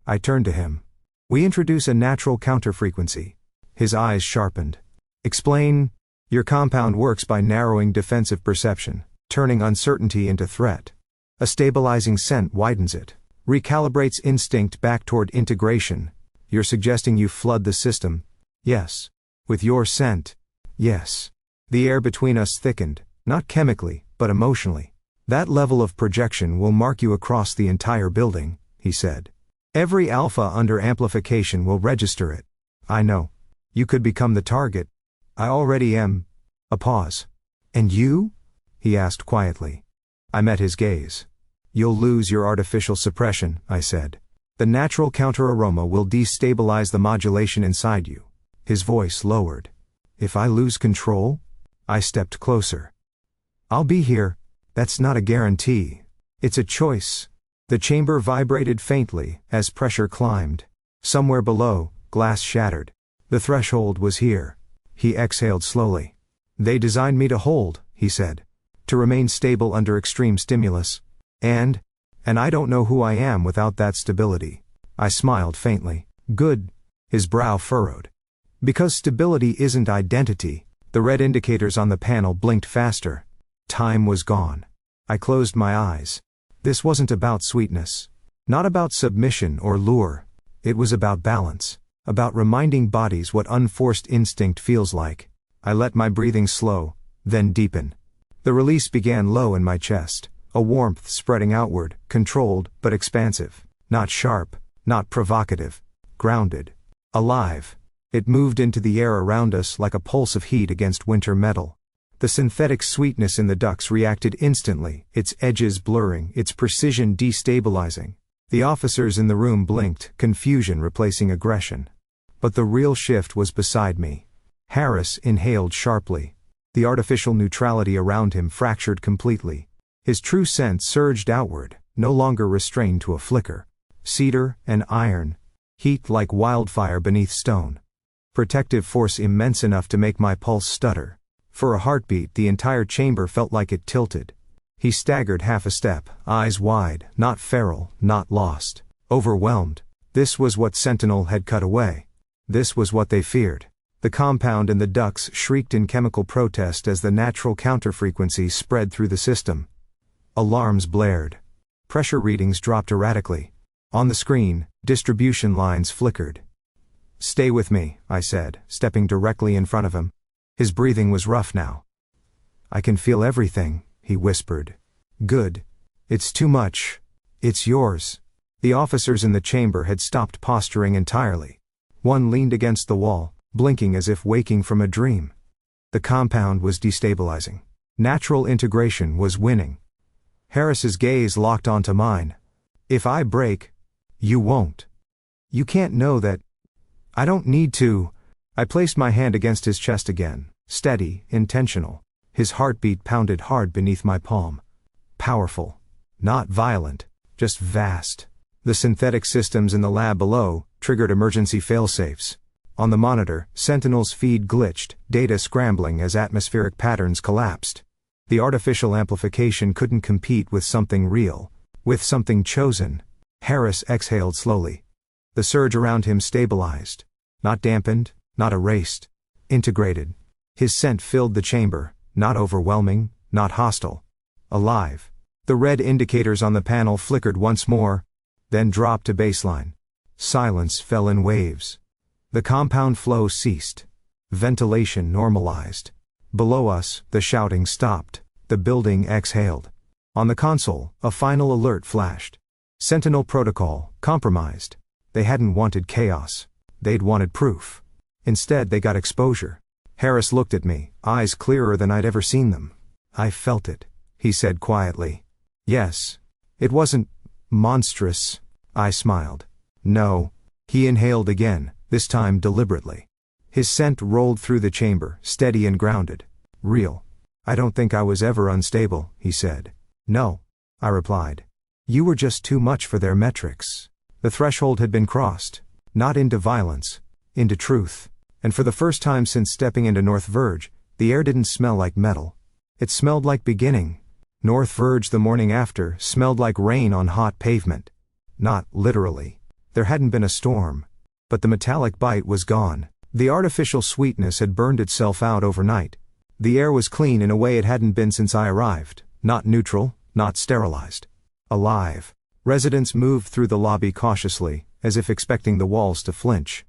I turned to him. "We introduce a natural counterfrequency." His eyes sharpened. "Explain." "Your compound works by narrowing defensive perception, turning uncertainty into threat. A stabilizing scent widens it, recalibrates instinct back toward integration. You're suggesting you flood the system?" "Yes." "With your scent?" "Yes." The air between us thickened, not chemically, but emotionally. "That level of projection will mark you across the entire building," he said. "Every alpha under amplification will register it." "I know. You could become the target." "I already am." A pause. "And you?" he asked quietly. I met his gaze. "You'll lose your artificial suppression," I said. "The natural counter-aroma will destabilize the modulation inside you." His voice lowered. "If I lose control?" I stepped closer. "I'll be here." "That's not a guarantee. It's a choice." The chamber vibrated faintly as pressure climbed. Somewhere below, glass shattered. The threshold was here. He exhaled slowly. "They designed me to hold," he said. "To remain stable under extreme stimulus. And I don't know who I am without that stability." I smiled faintly. "Good." His brow furrowed. "Because stability isn't identity." The red indicators on the panel blinked faster. Time was gone. I closed my eyes. This wasn't about sweetness. Not about submission or lure. It was about balance. About reminding bodies what unforced instinct feels like. I let my breathing slow, then deepen. The release began low in my chest, a warmth spreading outward, controlled but expansive. Not sharp, not provocative. Grounded. Alive. It moved into the air around us like a pulse of heat against winter metal. The synthetic sweetness in the ducts reacted instantly, its edges blurring, its precision destabilizing. The officers in the room blinked, confusion replacing aggression. But the real shift was beside me. Harris inhaled sharply. The artificial neutrality around him fractured completely. His true scent surged outward, no longer restrained to a flicker. Cedar and iron. Heat like wildfire beneath stone. Protective force immense enough to make my pulse stutter. For a heartbeat, the entire chamber felt like it tilted. He staggered half a step, eyes wide, not feral, not lost. Overwhelmed. This was what Sentinel had cut away. This was what they feared. The compound and the ducts shrieked in chemical protest as the natural counterfrequency spread through the system. Alarms blared. Pressure readings dropped erratically. On the screen, distribution lines flickered. Stay with me, I said, stepping directly in front of him. His breathing was rough now. I can feel everything, he whispered. Good. It's too much. It's yours. The officers in the chamber had stopped posturing entirely. One leaned against the wall, blinking as if waking from a dream. The compound was destabilizing. Natural integration was winning. Harris's gaze locked onto mine. If I break, you won't. You can't know that. I don't need to. I placed my hand against his chest again, steady, intentional. His heartbeat pounded hard beneath my palm. Powerful. Not violent, just vast. The synthetic systems in the lab below triggered emergency failsafes. On the monitor, Sentinel's feed glitched, data scrambling as atmospheric patterns collapsed. The artificial amplification couldn't compete with something real, with something chosen. Harris exhaled slowly. The surge around him stabilized. Not dampened, not erased. Integrated. His scent filled the chamber, not overwhelming, not hostile. Alive. The red indicators on the panel flickered once more, then dropped to baseline. Silence fell in waves. The compound flow ceased. Ventilation normalized. Below us, the shouting stopped. The building exhaled. On the console, a final alert flashed. Sentinel protocol, compromised. They hadn't wanted chaos. They'd wanted proof. Instead they got exposure. Harris looked at me, eyes clearer than I'd ever seen them. I felt it, he said quietly. Yes. It wasn't monstrous. I smiled. No. He inhaled again, this time deliberately. His scent rolled through the chamber, steady and grounded. Real. I don't think I was ever unstable, he said. No. I replied. You were just too much for their metrics. The threshold had been crossed. Not into violence. Into truth. And for the first time since stepping into North Verge, the air didn't smell like metal. It smelled like beginning. North Verge the morning after smelled like rain on hot pavement. Not literally. There hadn't been a storm. But the metallic bite was gone. The artificial sweetness had burned itself out overnight. The air was clean in a way it hadn't been since I arrived. Not neutral, not sterilized. Alive. Residents moved through the lobby cautiously, as if expecting the walls to flinch.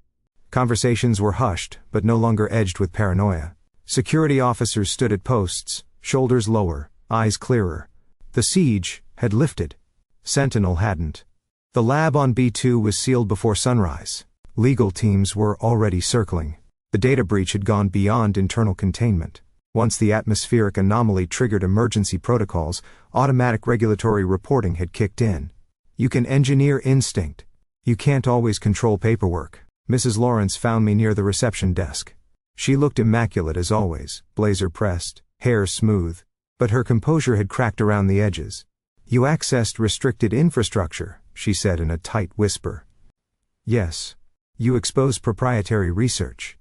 Conversations were hushed, but no longer edged with paranoia. Security officers stood at posts, shoulders lower, eyes clearer. The siege had lifted. Sentinel hadn't. The lab on B2 was sealed before sunrise. Legal teams were already circling. The data breach had gone beyond internal containment. Once the atmospheric anomaly triggered emergency protocols, automatic regulatory reporting had kicked in. You can engineer instinct. You can't always control paperwork. Mrs. Lawrence found me near the reception desk. She looked immaculate as always, blazer pressed, hair smooth. But her composure had cracked around the edges. You accessed restricted infrastructure, she said in a tight whisper. Yes. You exposed proprietary research.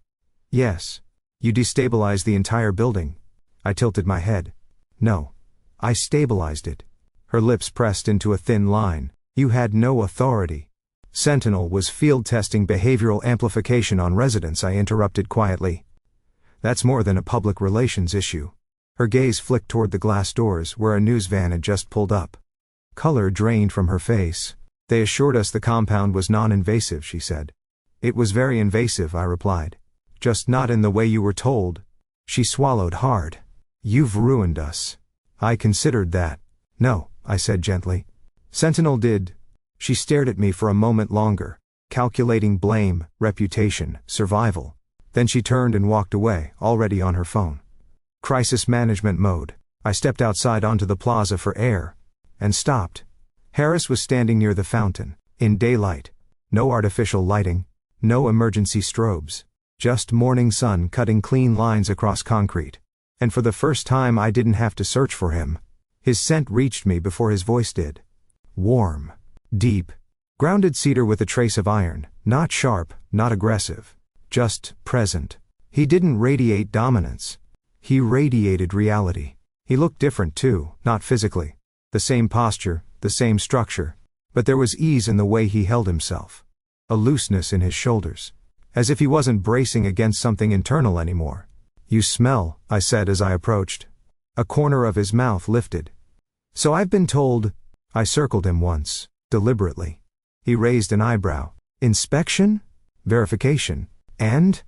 Yes. You destabilized the entire building. I tilted my head. No. I stabilized it. Her lips pressed into a thin line. You had no authority. Sentinel was field testing behavioral amplification on residents, I interrupted quietly. That's more than a public relations issue. Her gaze flicked toward the glass doors where a news van had just pulled up. Color drained from her face. They assured us the compound was non-invasive, she said. It was very invasive, I replied. Just not in the way you were told. She swallowed hard. You've ruined us. I considered that. No, I said gently. Sentinel did. She stared at me for a moment longer, calculating blame, reputation, survival. Then she turned and walked away, already on her phone. Crisis management mode. I stepped outside onto the plaza for air. And stopped. Harris was standing near the fountain, in daylight. No artificial lighting. No emergency strobes. Just morning sun cutting clean lines across concrete. And for the first time I didn't have to search for him. His scent reached me before his voice did. Warm. Deep. Grounded cedar with a trace of iron. Not sharp, not aggressive. Just present. He didn't radiate dominance. He radiated reality. He looked different too, not physically. The same posture, the same structure. But there was ease in the way he held himself. A looseness in his shoulders. As if he wasn't bracing against something internal anymore. You smell, I said as I approached. A corner of his mouth lifted. So I've been told. I circled him once, deliberately. He raised an eyebrow. Inspection? Verification. And?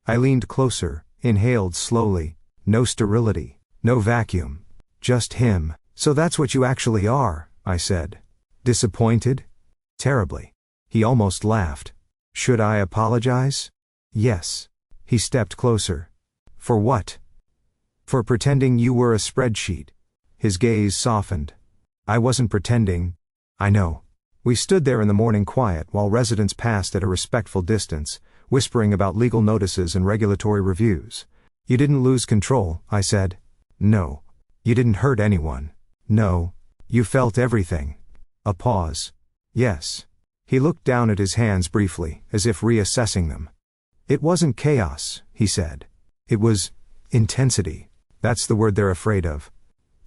I leaned closer, inhaled slowly. No sterility. No vacuum. Just him. So that's what you actually are, I said. Disappointed? Terribly. He almost laughed. Should I apologize? Yes. He stepped closer. For what? For pretending you were a spreadsheet. His gaze softened. I wasn't pretending. I know. We stood there in the morning quiet while residents passed at a respectful distance, whispering about legal notices and regulatory reviews. You didn't lose control, I said. No. You didn't hurt anyone. No. You felt everything. A pause. Yes. He looked down at his hands briefly, as if reassessing them. It wasn't chaos, he said. It was intensity. That's the word they're afraid of.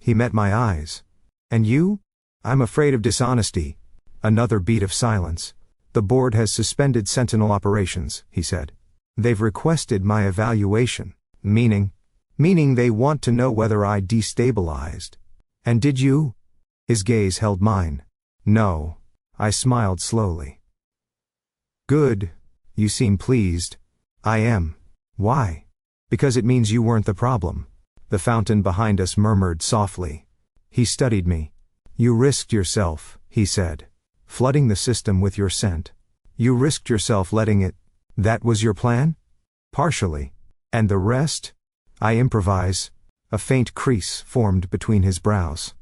He met my eyes. And you? I'm afraid of dishonesty. Another beat of silence. The board has suspended Sentinel operations, he said. They've requested my evaluation. Meaning they want to know whether I destabilized. And did you? His gaze held mine. No. I smiled slowly. Good. You seem pleased. I am. Why? Because it means you weren't the problem. The fountain behind us murmured softly. He studied me. You risked yourself, he said. Flooding the system with your scent. You risked yourself letting it. That was your plan? Partially. And the rest? I improvise. A faint crease formed between his brows.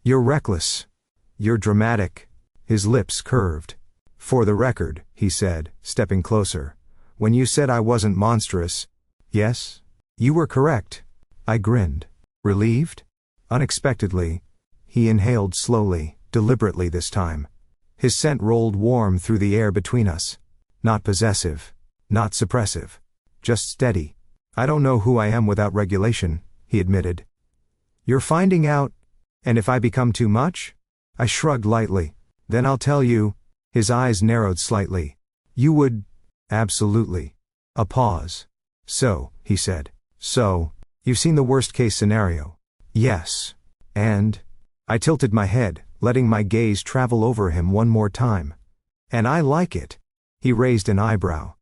You're reckless. You're dramatic. His lips curved. For the record, he said, stepping closer. When you said I wasn't monstrous. Yes? You were correct. I grinned. Relieved? Unexpectedly. He inhaled slowly, deliberately this time. His scent rolled warm through the air between us. Not possessive. Not suppressive. Just steady. I don't know who I am without regulation, he admitted. You're finding out. And if I become too much? I shrugged lightly. Then I'll tell you. His eyes narrowed slightly. You would. Absolutely. A pause. So, he said. So, you've seen the worst case scenario. Yes. And? I tilted my head, letting my gaze travel over him one more time. And I like it. He raised an eyebrow.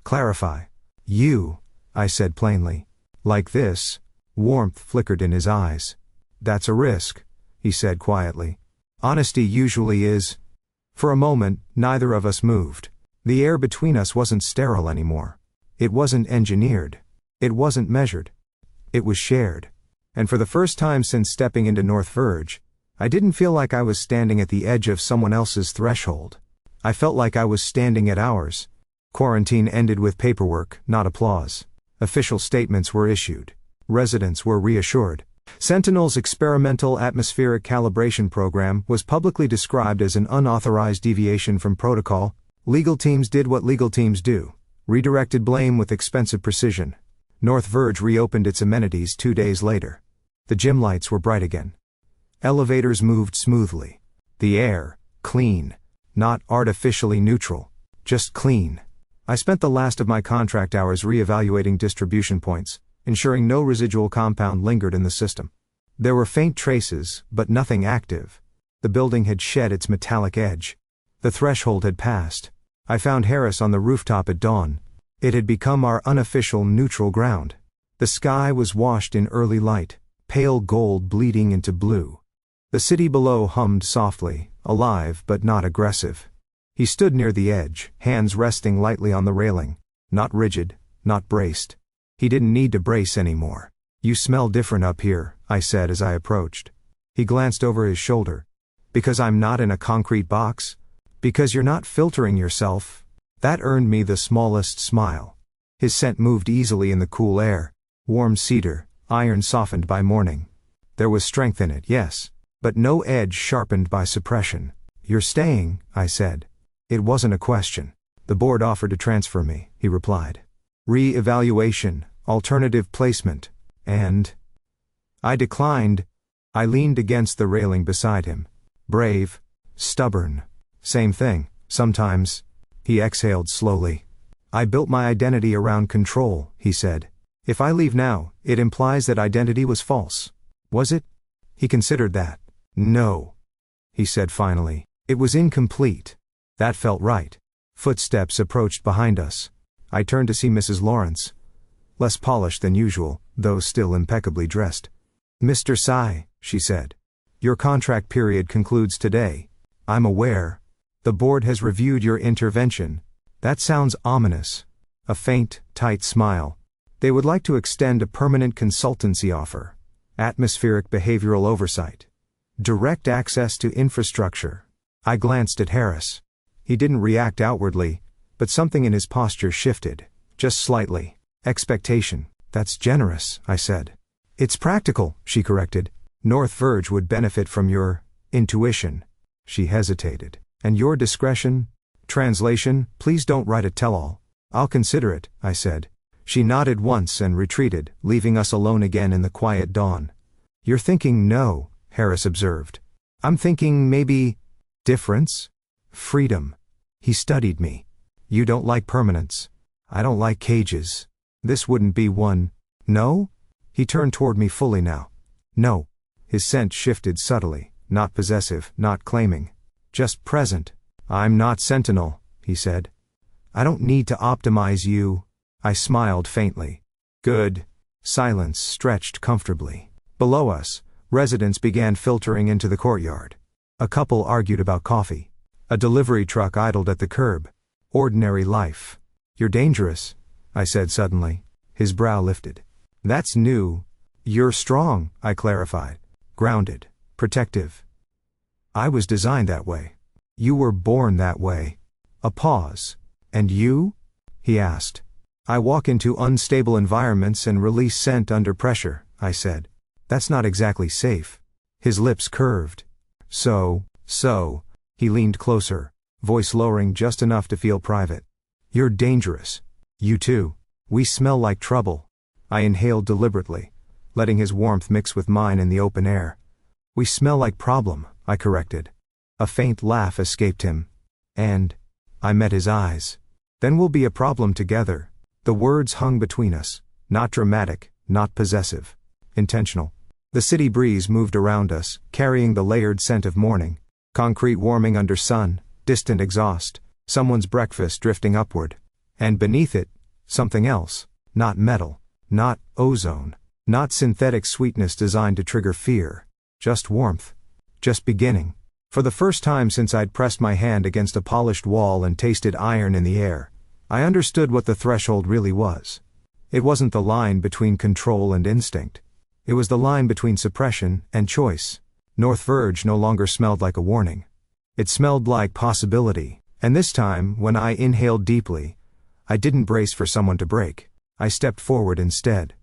Clarify. You, I said plainly. Like this. Warmth flickered in his eyes. That's a risk, he said quietly. Honesty usually is. For a moment, neither of us moved. The air between us wasn't sterile anymore. It wasn't engineered. It wasn't measured. It was shared. And for the first time since stepping into North Verge, I didn't feel like I was standing at the edge of someone else's threshold. I felt like I was standing at ours. Quarantine ended with paperwork, not applause. Official statements were issued. Residents were reassured. Sentinel's experimental atmospheric calibration program was publicly described as an unauthorized deviation from protocol. Legal teams did what legal teams do. Redirected blame with expensive precision. North Verge reopened its amenities 2 days later. The gym lights were bright again. Elevators moved smoothly. The air, clean. Not artificially neutral. Just clean. I spent the last of my contract hours re-evaluating distribution points, ensuring no residual compound lingered in the system. There were faint traces, but nothing active. The building had shed its metallic edge. The threshold had passed. I found Harris on the rooftop at dawn. It had become our unofficial neutral ground. The sky was washed in early light, pale gold bleeding into blue. The city below hummed softly, alive but not aggressive. He stood near the edge, hands resting lightly on the railing. Not rigid, not braced. He didn't need to brace anymore. You smell different up here, I said as I approached. He glanced over his shoulder. Because I'm not in a concrete box? Because you're not filtering yourself? That earned me the smallest smile. His scent moved easily in the cool air. Warm cedar, iron softened by morning. There was strength in it, yes, but no edge sharpened by suppression. You're staying, I said. It wasn't a question. The board offered to transfer me, he replied. Re-evaluation, alternative placement, and... I declined. I leaned against the railing beside him. Brave, stubborn. Same thing, sometimes. He exhaled slowly. I built my identity around control, he said. If I leave now, it implies that identity was false. Was it? He considered that. No. He said finally. It was incomplete. That felt right. Footsteps approached behind us. I turned to see Mrs. Lawrence. Less polished than usual, though still impeccably dressed. "Mr. Tsai," she said. "Your contract period concludes today. I'm aware. The board has reviewed your intervention." That sounds ominous. A faint, tight smile. "They would like to extend a permanent consultancy offer. Atmospheric behavioral oversight. Direct access to infrastructure." I glanced at Harris. He didn't react outwardly, but something in his posture shifted, just slightly. "Expectation. That's generous," I said. "It's practical," she corrected. "North Verge would benefit from your intuition." She hesitated. "And your discretion?" "Translation, please don't write a tell-all." "I'll consider it," I said. She nodded once and retreated, leaving us alone again in the quiet dawn. "You're thinking no," Harris observed. "I'm thinking maybe difference? Freedom." He studied me. "You don't like permanence. I don't like cages. This wouldn't be one." "No?" He turned toward me fully now. "No." His scent shifted subtly, not possessive, not claiming. Just present. "I'm not Sentinel," he said. "I don't need to optimize you." I smiled faintly. "Good." Silence stretched comfortably. Below us, residents began filtering into the courtyard. A couple argued about coffee. A delivery truck idled at the curb. Ordinary life. "You're dangerous," I said suddenly. His brow lifted. "That's new." "You're strong," I clarified. "Grounded. Protective." "I was designed that way." "You were born that way." A pause. "And you?" he asked. "I walk into unstable environments and release scent under pressure," I said. "That's not exactly safe." His lips curved. So, he leaned closer, voice lowering just enough to feel private. "You're dangerous. You too. We smell like trouble." I inhaled deliberately, letting his warmth mix with mine in the open air. "We smell like problem," I corrected. A faint laugh escaped him. "And?" I met his eyes. "Then we'll be a problem together." The words hung between us, not dramatic, not possessive. Intentional. The city breeze moved around us, carrying the layered scent of morning. Concrete warming under sun, distant exhaust, someone's breakfast drifting upward. And beneath it, something else. Not metal. Not ozone. Not synthetic sweetness designed to trigger fear. Just warmth. Just beginning. For the first time since I'd pressed my hand against a polished wall and tasted iron in the air, I understood what the threshold really was. It wasn't the line between control and instinct. It was the line between suppression and choice. North Verge no longer smelled like a warning. It smelled like possibility, and this time, when I inhaled deeply, I didn't brace for someone to break. I stepped forward instead.